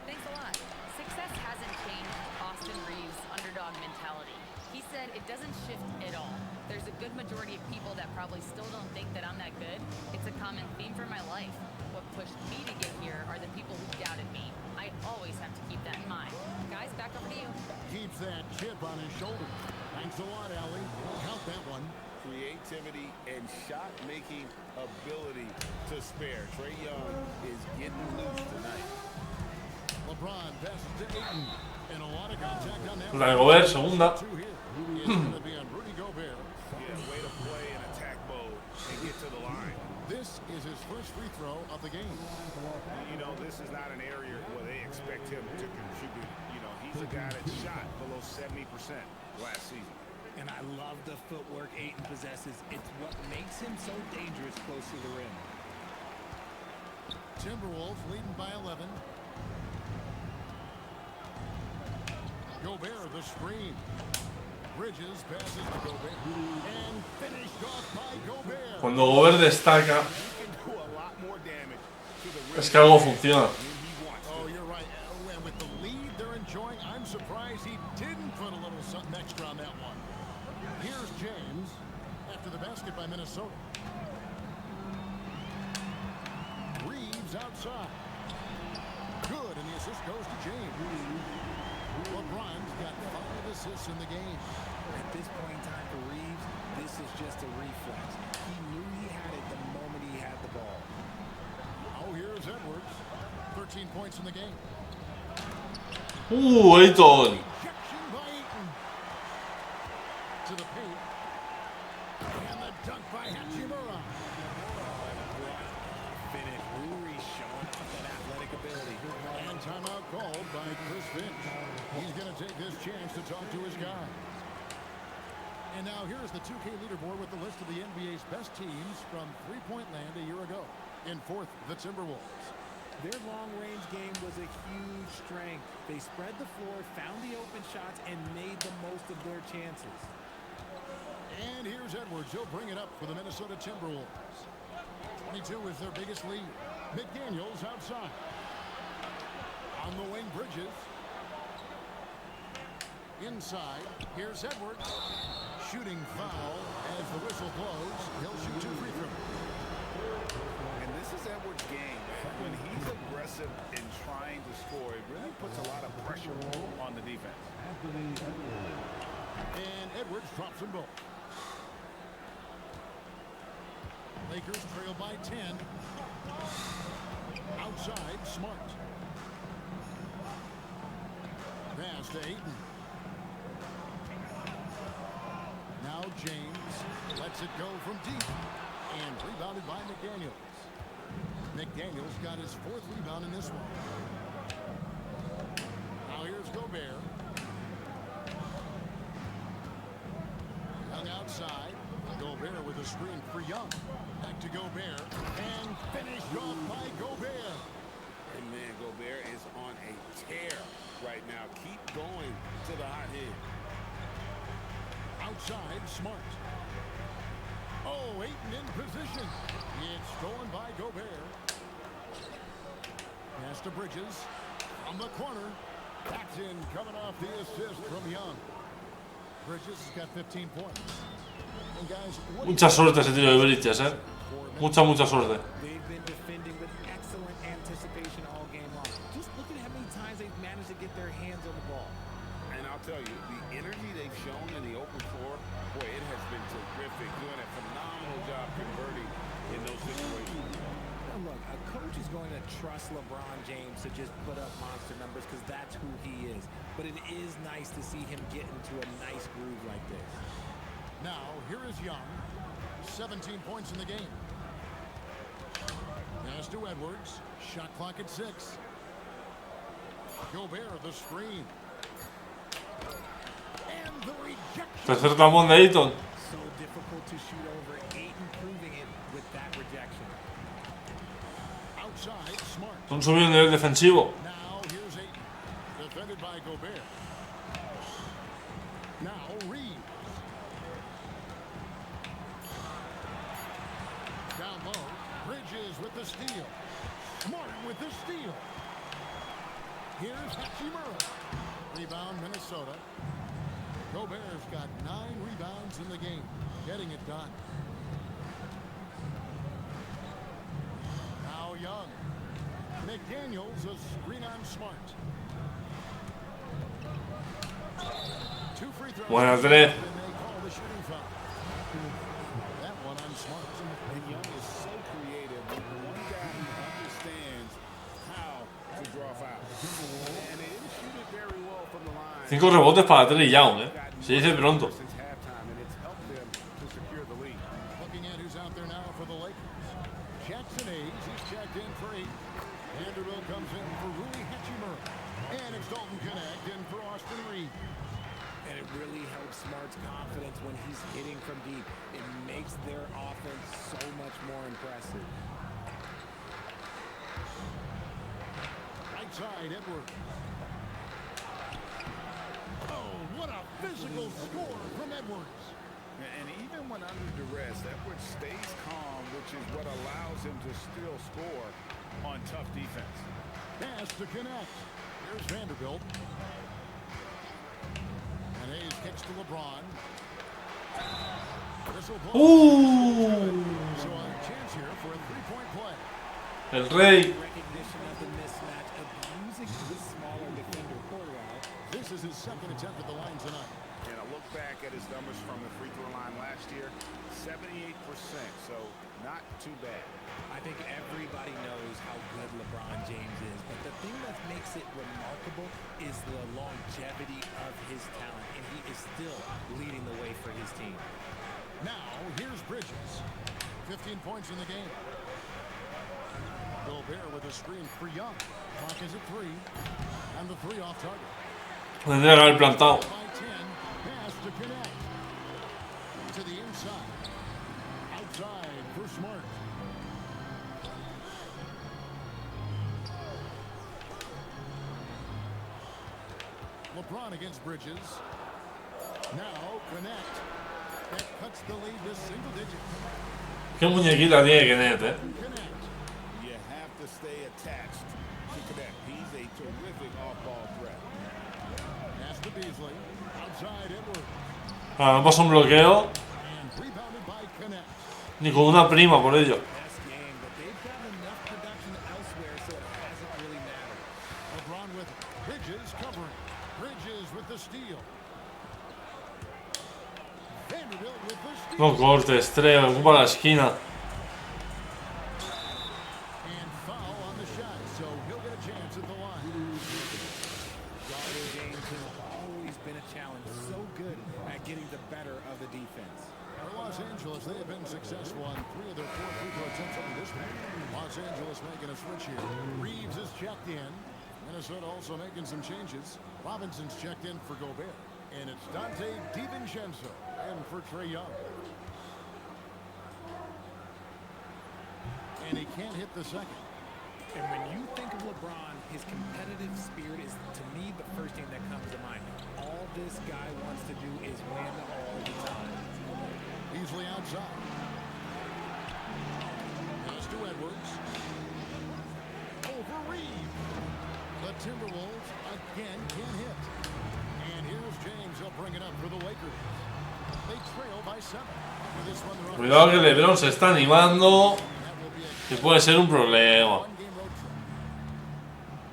Thanks a lot. Success hasn't changed Austin Reeves' underdog mentality. He said it doesn't shift at all. There's a good majority of people that probably still don't think that I'm that good. It's a common theme for my life. What pushed me to get here are the people who doubted me. I always have to keep that in mind. Guys, back over to you. Keeps that chip on his shoulder. Thanks a lot, Allie. Count that one. Creativity and shot-making ability to spare. Trae Young is getting loose tonight. LeBron passes to Ayton. And a lot of contact on that. La de Gobert, segunda. It's going to be on Rudy Gobert. Yeah, way to play in attack mode and get to the line. This is his first free throw of the game. You know, this is not an area where they expect him to contribute. You know, he's a guy that shot below 70% last season. And I love the footwork Ayton possesses. It's what makes him so dangerous close to the rim. Timberwolves leading by 11. Gobert, the screen. Bridges passes to Gobert. And finished off by Gobert. Cuando Gobert destaca, He can do a lot more damage to the rim es que algo funciona. than he wants. Oh, you're right. And with the lead they're enjoying, I'm surprised he didn't put a little something extra on that one. Here's James after the basket by Minnesota. Reeves outside. Good, and the assist goes to James. LeBron's got 5 assists in the game. At this point in time for Reeves, this is just a reflex. He knew he had it the moment he had the ball. Oh, here's Edwards. 13 points in the game. Ayton. Rejection by Ayton. To the paint. And the dunk by Hachimura. Finish. Rui showing off that athletic ability. And timeout called by Chris Finch. He's going to take this chance to talk to his guy. And now here's the 2K leaderboard with the list of the NBA's best teams from three-point land a year ago. In 4th, the Timberwolves. Their long-range game was a huge strength. They spread the floor, found the open shots, and made the most of their chances. And here's Edwards. He'll bring it up for the Minnesota Timberwolves. 22 is their biggest lead. McDaniels outside. On the wing, Bridges. Inside, here's Edwards. Shooting foul as the whistle blows. He'll shoot 2 free throws. And this is Edwards' game. When he's aggressive in trying to score, it really puts a lot of pressure on the defense. And Edwards drops them both. Lakers trail by 10. Outside, Smart. Pass to Ayton. Now James lets it go from deep. And rebounded by McDaniels. McDaniels got his 4th rebound in this one. Now here's Gobert. Young outside. Gobert with a screen for Young. Back to Gobert. And finished off by Gobert. And man, Gobert is on a tear right now. Keep going to the hot hit. Outside, Smart. Oh, Ayton in position. It's stolen by Gobert. Pass to Bridges. From the corner. Paxton coming off the assist from Young. Bridges has got 15 points. And guys, Mucha suerte ese tiro de Bridges, mucha suerte. They've been defending with excellent anticipation all game long. Just look at how many times they've managed to get their hands on the ball. And I'll tell you, the energy they've shown in the open floor, boy, it has been terrific. Doing a phenomenal job converting in those situations. Now look, a coach is going to trust LeBron James to just put up monster numbers because that's who he is. But it is nice to see him get into a nice groove like this. now here is Young. 17 points in the game. Pass to Edwards. Shot clock at 6. Gobert, the screen. And the rejection. Tercer tapón de Ayton. So difficult to shoot over. Ayton proving it with that rejection. Outside, Smart. Un subido el nivel defensivo. Now here's Ayton. Defended by Gobert. Now Reeves. Down low. Bridges with the steal. Smart with the steal. Here's Hachimura. Rebound, Minnesota. Gobert's got 9 rebounds in the game. Getting it done. Now Young. McDaniels, a screen on Smart. 2 free throws. Buena 3. And they call the shooting foul. That one on Smart. And Young is so creative. One guy who understands how to draw fouls. And they didn't shoot it very well from the line. 5 rebotes para Trey Young, se dice pronto. Since halftime, and it's helped them to secure the lead. Looking at who's out there now for the Lakers. Jackson Hayes, he's checked in for 8. Vanderbilt comes in for Rui Hachimura. And it's Dalton Connect in for Austin Reed. And it really helps Smart's confidence when he's hitting from deep. It makes their offense so much more impressive. Right side, Edwards. what a physical score from Edwards. And even when under duress, Edwards stays calm, which is what allows him to still score on tough defense. Pass to connect. Here's Vanderbilt. And Hayes kicks to LeBron. So a chance here for a three-point play. El Rey. Recognition of the mismatch, abusing the smaller defender Corral. This is his second attempt at the line tonight. And I look back at his numbers from the free throw line last year, 78%, so not too bad. I think everybody knows how good LeBron James is, but the thing that makes it remarkable is the longevity of his talent, and he is still leading the way for his team. Now, here's Bridges. 15 points in the game. Gobert with a screen for Young. Clock is at 3. And the 3 off target. Tendría que haber plantado. By 10. Pass to connect. To the inside. Outside for Smart. LeBron against Bridges. Now connect. That cuts the lead to single digits. Qué muñequita tiene Kenneth, Connect. You have to stay attached to connect. He's a terrific off-ball threat. Pass to Beasley. Outside Edwards. No pasa un bloqueo And rebounded by Connect. ni con una prima por ello. Best game, but they've gotten enough production elsewhere, so it hasn't really mattered. LeBron with Bridges covering. Bridges with the steal. Vanderbilt with the steal. No cortes, Treo, ocupa la esquina. And foul on the shot, so he'll get a chance at the line. Garden James has always been a challenge, so good at getting the better of the defense. For Los Angeles, they have been successful on 3 of their 4 free throw attempts up to this point. Los Angeles making a switch here. Reeves is checked in. Minnesota also making some changes. Robinson's checked in for Gobert. And it's Dante DiVincenzo in for Trae Young. And he can't hit the second. And when you think of LeBron, his competitive spirit is, to me, the first thing that comes to mind. All this guy wants to do is win all the time. Beasley outside. Pass to Edwards. Over Reeves. The Timberwolves again can't hit. And here's James. He'll bring it up for the Lakers. They trail by 7. For this one, they're up Cuidado que LeBron se está animando. Que puede ser un problema. one-game road trip.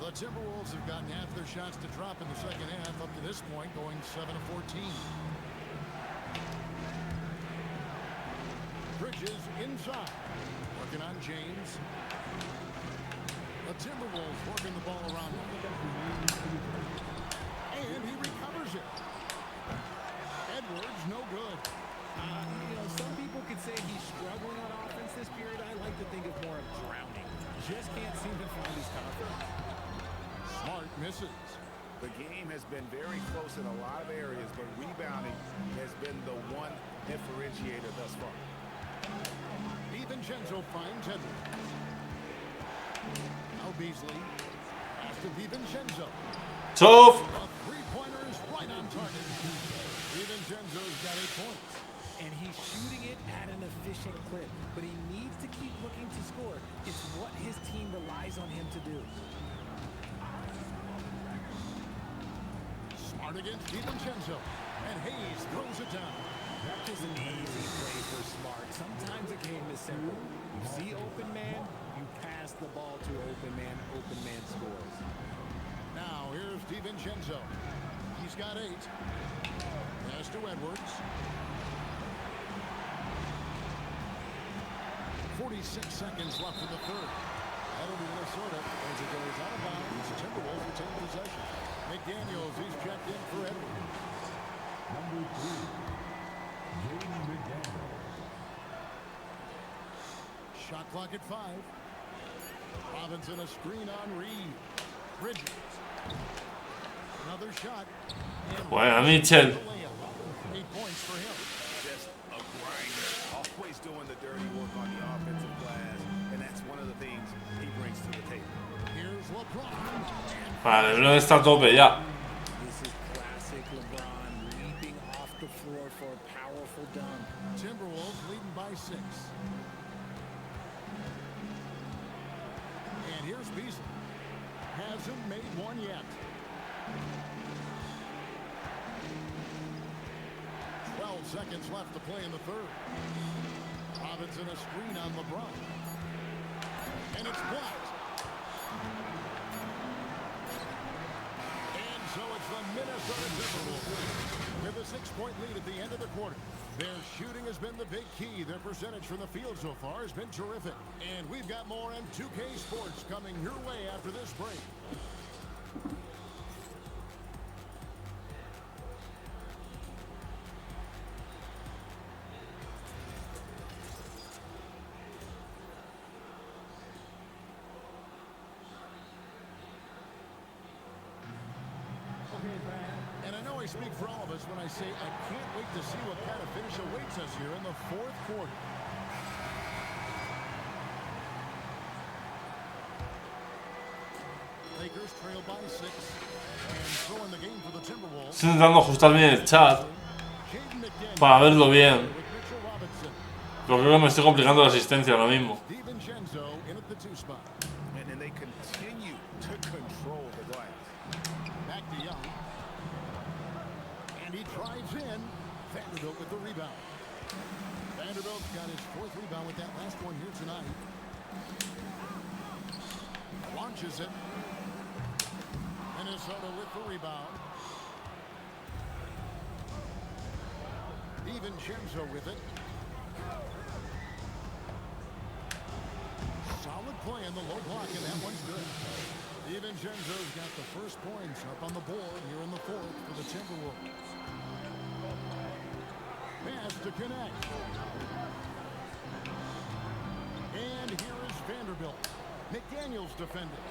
The Timberwolves have gotten half their shots to drop in the second half up to this point, going 7 of 14. Bridges inside. Working on James. The Timberwolves working the ball around him. And he recovers it. Edwards, no good. Some people could say he's struggling on offense this period. I like to think of more of drowning. Just can't seem to find his confidence. Smart misses. The game has been very close in a lot of areas, but rebounding has been the one differentiator thus far. DiVincenzo finds Edwards. Now Beasley. Pass to DiVincenzo. Chof. A three-pointer is right on target. DiVincenzo's got 8 points. And he's shooting it at an efficient clip, but he needs to keep looking to score. It's what his team relies on him to do. Smart against DiVincenzo. And Hayes throws it down. That is an easy play for Smart. Sometimes a game is simple. You see open man, you pass the ball to open man scores. Now here's DiVincenzo. He's got 8. Pass to Edwards. 46 seconds left in the third. That'll be Minnesota as it goes out of bounds. The Timberwolves retain possession. McDaniels, he's checked in for Edwards. Number 3, Jaden McDaniels. Shot clock at 5. Robinson a screen on Reed. Bridges. Another shot. Buena, Mitchell. 8 points for him. Just a grinder, always doing the dirty work on the offensive glass, and that's one of the things he brings to the table. Here's LeBron. Vale, LeBron está a tope ya. This is classic LeBron. powerful dunk. Timberwolves leading by 6. And here's Beasley. Hasn't made one yet. 12 seconds left to play in the third. Robinson a screen on LeBron. And it's blocked. And so it's the Minnesota Timberwolves with a 6-point lead at the end of the quarter. Their shooting has been the big key. Their percentage from the field so far has been terrific. And we've got more on 2K Sports coming your way after this break. And I know I speak for all of us when I say I can't wait to see what kind of finish awaits us here in the fourth quarter. Lakers trail by 6 and throwing the game for the Timberwolves. Estoy intentando ajustar bien el chat para verlo bien. Pero creo que me estoy complicando la asistencia ahora mismo. And they continue to control the glass. Back to Young. And he drives in. Vanderbilt with the rebound. Vanderbilt's got his 4th rebound with that last one here tonight. Launches it. Minnesota with the rebound. DiVincenzo with it. Solid play in the low block, and that one's good. DiVincenzo's got the first points up on the board here in the fourth for the Timberwolves. Pass to connect. And here is Vanderbilt. McDaniels defending.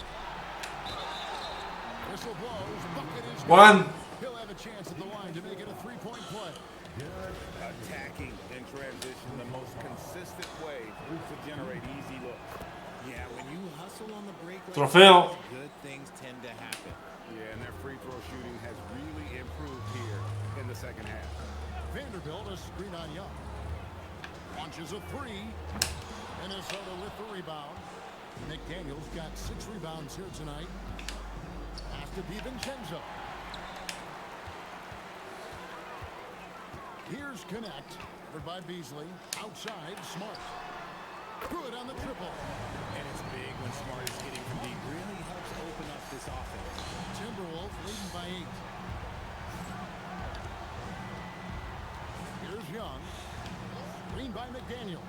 Whistle blows. Bucket is good. One. He'll have a chance at the line to make it a 3-point play. Attacking in transition, the most consistent way to generate easy looks. Yeah, when you hustle on the break, Trofeo. good things tend to happen. Yeah, and their free throw shooting has really improved here in the second half. Vanderbilt a screen on Young. Launches a 3. Minnesota with the rebound. McDaniels got 6 rebounds here tonight. Pass to DiVincenzo. Here's Connect. Covered by Beasley. Outside, Smart. Good on the triple. And it's big when Smart is hitting from deep. Really helps open up this offense. Timberwolves leading by 8. Here's Young. Screen by McDaniel.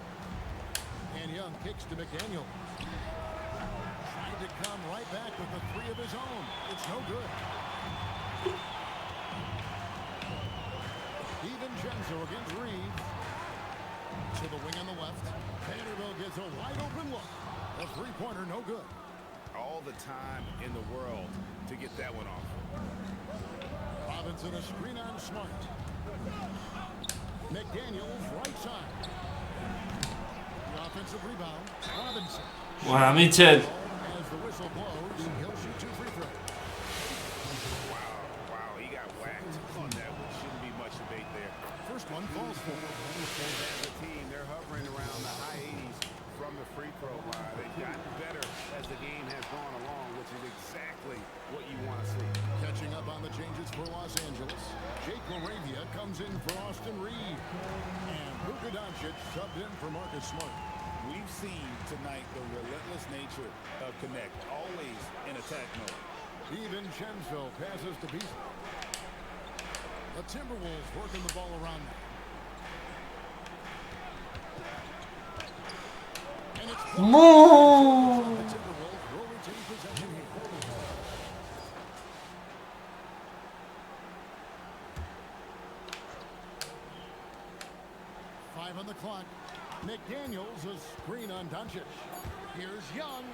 And Young kicks to McDaniel. Trying to come right back with the 3 of his own. It's no good. DiVincenzo against Reeves. To the wing on the left. Vanderbilt gets a wide open look. A 3-pointer, no good. All the time in the world to get that one off. Robinson a screen on Smart. McDaniels right side. The offensive rebound. Robinson. Buena, Mitchell. As the whistle blows, he'll shoot 2 free throws. Wow, he got whacked on that one. Shouldn't be much debate there. First one falls for. As a team, they're hovering around the high 80s from the free throw line. They've gotten better as the game has gone along, which is exactly what you want to see. Catching up on the changes for Los Angeles. Jake LaRavia comes in for Austin Reed. And Luka Doncic subbed in for Marcus Smart. We've seen tonight the relentless nature of Connect, always in attack mode. DiVincenzo passes to Beasley. The Timberwolves working the ball around now. And it's No. the Timberwolves will retain possession here. Five on the clock. McDaniels a screen on Doncic. Here's Young.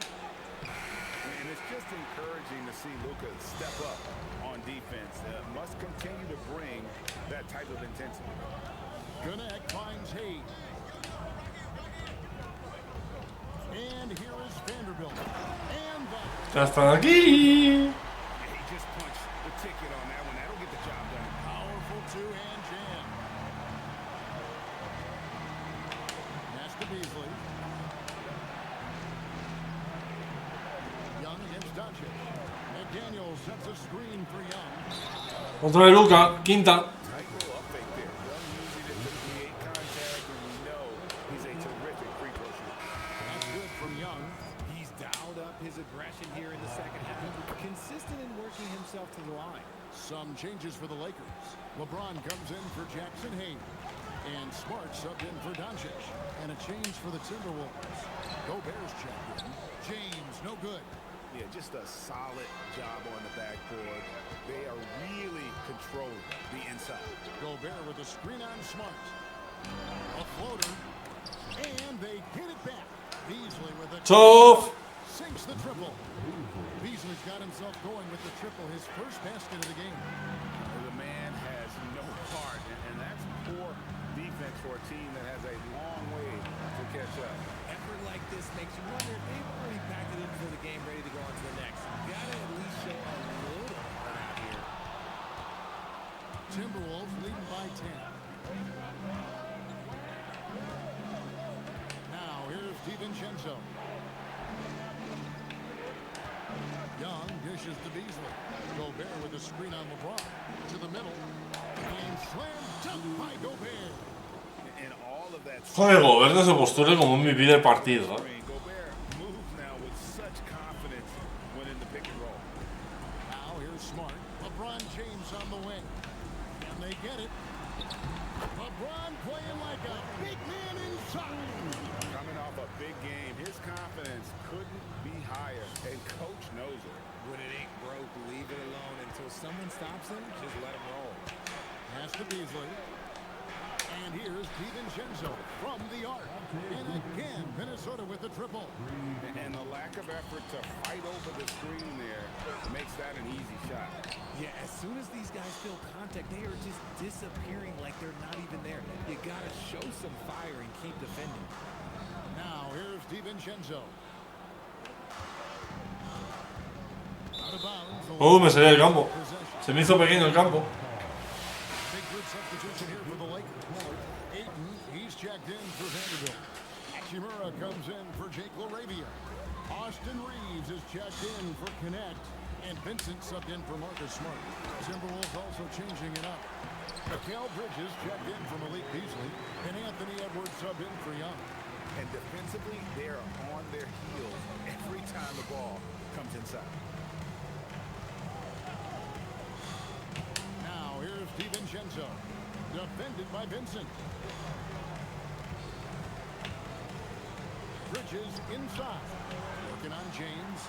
And it's just encouraging to see Luka step up on defense. Must continue to bring that type of intensity. Connect finds Hayes. And here is Vanderbilt. And Ya están aquí. He just punched the ticket on that one. That'll get the job done. powerful 2-hand jam. Doncic. McDaniels sets a screen for Young. Otra de Luka, quinta. Nice little up fake there. Young using it to create contact, and we know he's a terrific free throw shooter. That's good from Young. He's dialed up his aggression here in the second half. Consistent in working himself to the line. Some changes for the Lakers. LeBron comes in for Jackson Hayes. And Smart subbed in for Doncic. And a change for the Timberwolves. Gobert's checked in. James, no good. Yeah, just a solid job on the backboard. They are really controlling the inside. Gobert with a screen on Smart. A floater. And they hit it back. Beasley with a Tough. sinks the triple. Beasley's got himself going with the triple, his first basket of the game. The man has no heart, and that's poor defense for a team that has a long way to catch up. Effort like this makes you wonder if they've already packed it in for the game, ready to go on to the next. Gotta at least show a little out here. Timberwolves leading by 10. Now here's DiVincenzo. Young dishes to Beasley. Gobert with a screen on LeBron. To the middle. And slam dunk by Gobert. And all of that. Joder, Gobert no se posture como MVP del partido. Gobert moves now with such confidence when in the pick and roll. Now here's Smart. LeBron James on the wing. And they get it. LeBron playing like a big man inside. Coming off a big game, his confidence couldn't be higher, and coach knows it. When it ain't broke, leave it alone until someone stops him. Just let him roll. Pass to Beasley. And here's DiVincenzo from the arc. And again, Minnesota with the triple. And the lack of effort to fight over the screen there makes that an easy shot. Yeah, as soon as these guys feel contact, they are just disappearing like they're not even there. You gotta show some fire and keep defending. Now here's DiVincenzo. Out of bounds. Me salía del campo. Se me hizo pequeño el campo. Big good substitution here for the Lakers. Ayton, he's checked in for Vanderbilt. Hachimura comes in for Jake LaRavia. Austin Reeves is checked in for Connect. And Vincent subbed in for Marcus Smart. Timberwolves also changing it up. Mikal Bridges checked in for Malik Beasley. And Anthony Edwards subbed in for Young. And defensively, they are on their heels every time the ball comes inside. Now here's DiVincenzo. Defended by Vincent. Bridges inside. Working on James.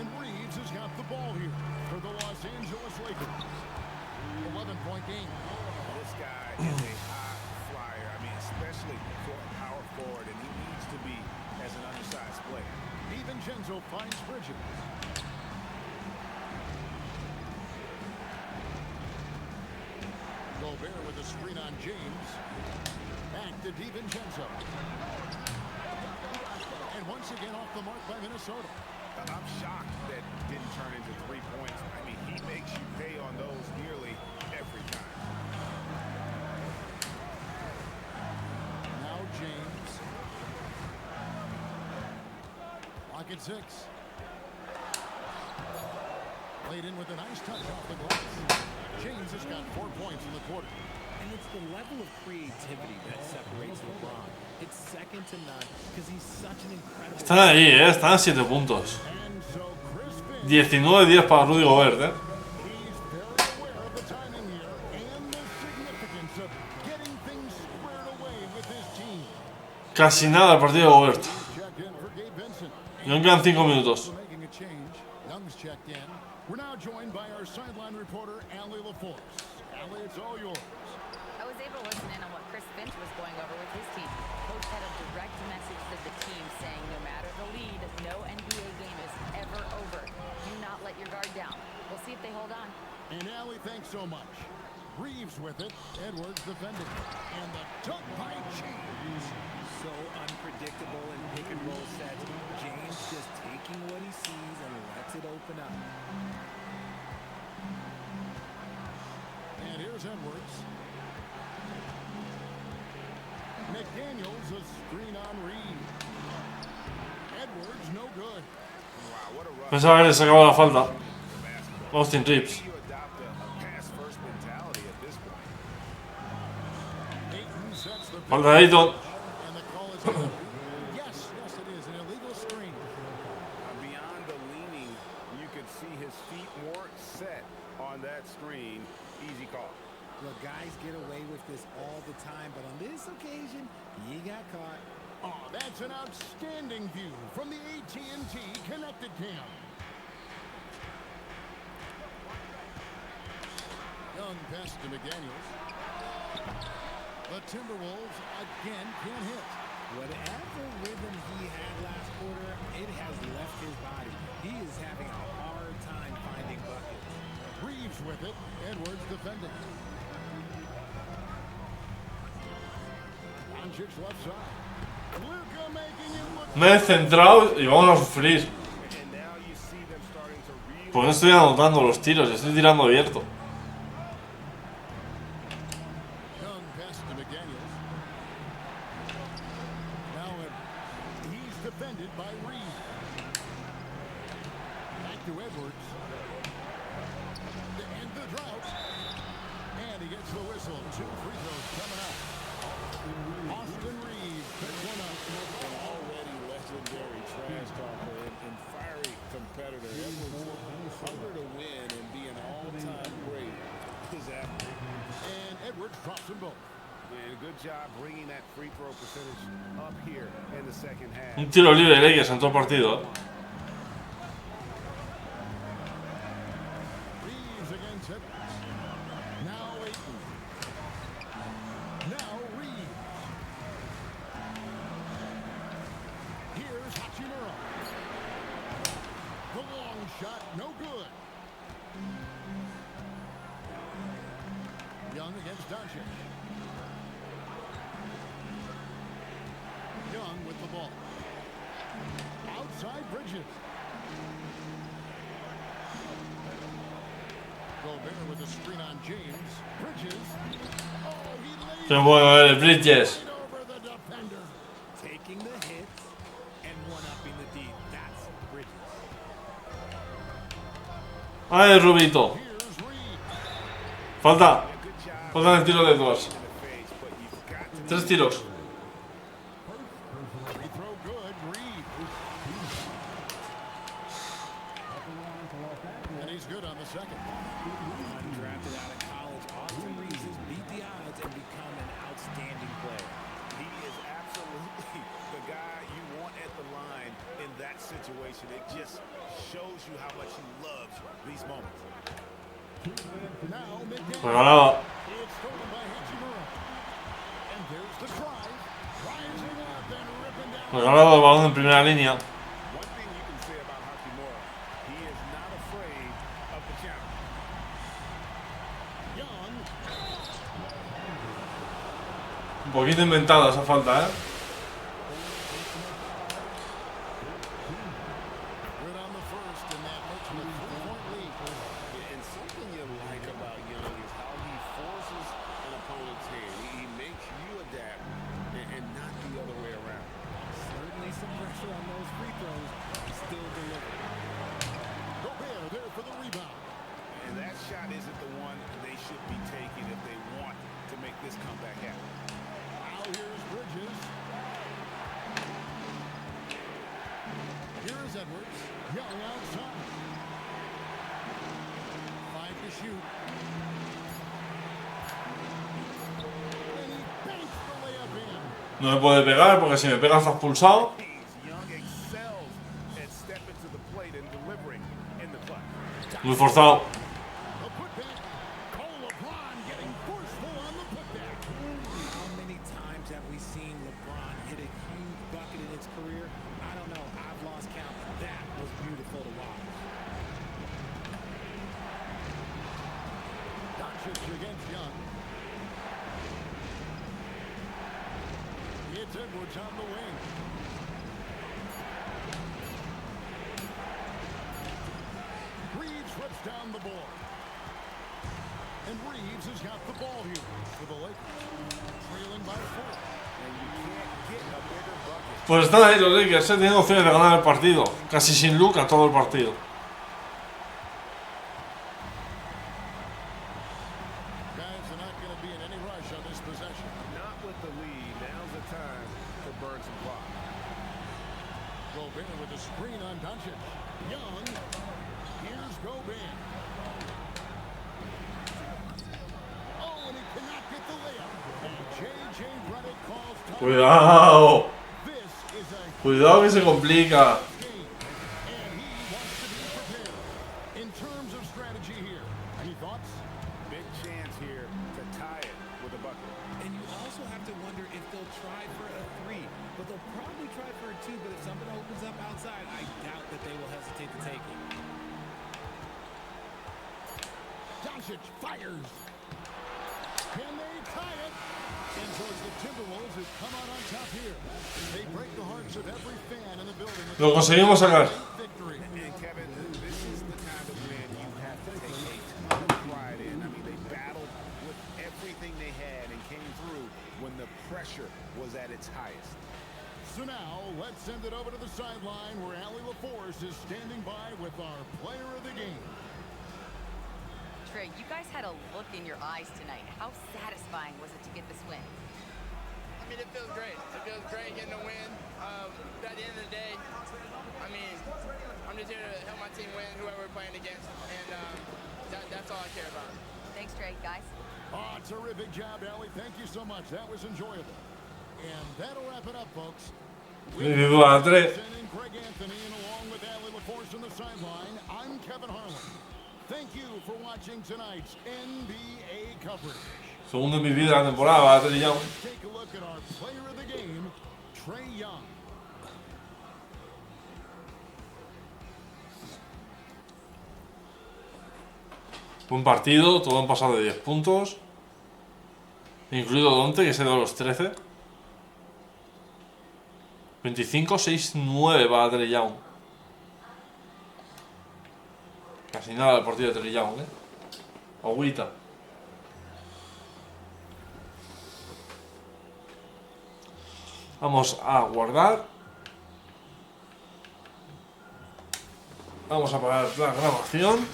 And Reeves has got the ball here for the Los Angeles Lakers. 11-point game. This guy is a high flyer. I mean, especially for a power forward, and he needs to be as an undersized player. DiVincenzo finds Bridges. Gobert with a screen on James. Back to DiVincenzo. And once again off the mark by Minnesota. I'm shocked that didn't turn into 3 points. I mean, he makes you pay on those nearly every time. Now James. Lock at 6. Played in with a nice touch off the glass. James has got 4 points in the quarter. And it's the level of creativity that separates LeBron. It's second to none because he's such an incredible... Están ahí, están a 7 puntos. 19-10 para Rudy Gobert, He's very aware of the timing here and the significance of getting things squared away with his team. Casi nada el partido de Gobert. Checked in for Gabe Vincent. Y aún quedan 5 minutos. Making a change. Young's checked in. We're now joined by our sideline reporter, Allie LaForce. Allie, it's all yours. I was able to listen in on what Chris Finch was going over with his team. Coach had a direct message to the team saying no matter the lead, no NBA game is ever over. Do not let your guard down. We'll see if they hold on. And Allie, thanks so much. Reeves with it. Edwards defending. And the dunk by James. So unpredictable in pick and roll sets. James just taking what he sees and lets it open up. And here's Edwards. McDaniels a screen on Reed. Edwards no good. Pensaba que le sacaba la falta. Austin Reeves. Falta de Ayton. Yes, it is an illegal screen. Beyond the leaning, you could see his feet weren't set on that screen. Easy call. Look, guys get away with this all the time, but on this occasion, he got caught. Oh, that's an outstanding view from the AT&T Connected Cam. Young pass to McDaniels. The Timberwolves again can't hit. Whatever rhythm he had last quarter, it has left his body. He is having a hard time finding buckets. Reeves with it. Edwards defending. Doncic left side. Luka making it look. Me he centrado y vamos a sufrir. Pues no estoy anotando los tiros, estoy tirando abierto. Young pass to McDaniels. Now he's defended by Reeves. Back to Edwards. To end the drought. And he gets the whistle. 2 free throws coming up. Austin Reeves picks one up. An already legendary trash talker and fiery competitor. Edwards hungry to win and be an all-time great is after. And Edwards drops them both. And good job bringing that free throw percentage up here in the second half. Un tiro libre de Lakers en todo el partido. Reeves against it. Now Ayton. Now Reeves. Here's Hachimura. The long shot, no good. Young against Doncic. Young with the ball. Outside Bridges. Gobert with a screen on James. Bridges. Oh, he laid Qué bueno eres, Bridges. over the defender. Taking the hits and one-upping the deep. That's Bridges. Ay, Rubito. Here's Reeves. Falta. Falta en el tiro de Edwards. 3 tiros. Free throw good. Reeves. And he's good on the second. Undrafted out of college, Austin Reeves has beat the odds and become an outstanding player. He is absolutely the guy you want at the line in that situation. It just shows you how much he loves these moments. Now McDaniels. Regalado. It's stolen by Hachimura. And there's the drive. Rising up and ripping down. Regalado el balón en primera línea. One thing you can say about Hachimura, he is not afraid of the challenge. Young. Un poquito inventada esa falta, Good on the first, and that makes him a 3-point lead. And something you like about Young is how he forces an opponent's hand. He makes you adapt and not the other way around. Certainly some pressure on those free throws. Still delivering. Gobert there for the rebound. And that shot isn't the one they should be taking if they want to make this comeback happen. Now here's Bridges. Here's Edwards. Young outside. 5 to shoot. And he banks the layup in. No me puede pegar porque si me pega está expulsado. Young excels at stepping to the plate and delivering in the clutch. Muy forzado. The putback. Cole LeBron getting forceful on the putback. How many times have we seen LeBron hit a huge bucket in his career? I don't know. I've lost count. That was beautiful to watch. Doncic against Young. It's Edwards on the wing. Reeves rips down the ball. And Reeves has got the ball here for the Lakers. Trailing by 4. And you can't get a bigger bucket Pues están ahí los Lakers, tienen opciones de ganar el partido. Casi sin Luka todo el partido. Guys are not going to be in any rush on this possession. Not with the lead. Now's the time to burn some clock. Gobert with the screen on Doncic. Young. Here's Gobert. Oh, and he cannot get the layup. And J.J. Redick calls time. Cuidado. This is a Cuidado que se complica. game, and he wants to be prepared. In terms of strategy here, any thoughts? Big chance here to tie it with a bucket. And you also have to wonder if they'll try for a three. But they'll probably try for a two. But if something opens up outside, I doubt that they will hesitate to take it. Doncic fires. Can they tie it? And towards the Timberwolves has come out on top here. They break the hearts of every fan in the building. with Lo conseguimos sacar. victory. And Kevin, this is the kind of win you have to take a ton of pride in. I mean, they battled with everything they had and came through when the pressure was at its highest. So now, let's send it over to the sideline where Allie LaForce is standing by with our player of the game. Trey, you guys had a look in your eyes tonight. How satisfying was it to get this win? I mean, it feels great. It feels great getting a win. But at the end of the day, I mean, I'm just here to help my team win, whoever we're playing against, and that's all I care about. Thanks, Trey, guys. Oh, terrific job, Allie. Thank you so much. That was enjoyable. And that'll wrap it up, folks. Individual a 3. And Greg Anthony, and along with Allie LaForce on the sideline, I'm Kevin Harlan. Thank you for watching tonight's NBA coverage. Segundo MVP de la temporada va a Trey Young. Take a look at our player of the game, Trey Young. Buen partido, todo han pasado de 10 puntos. Incluido Donte, que se dio los 13. 25-6-9 va a Trey Young. Casi nada el partido de Trey Young, Agüita. Vamos a guardar. Vamos a parar la grabación.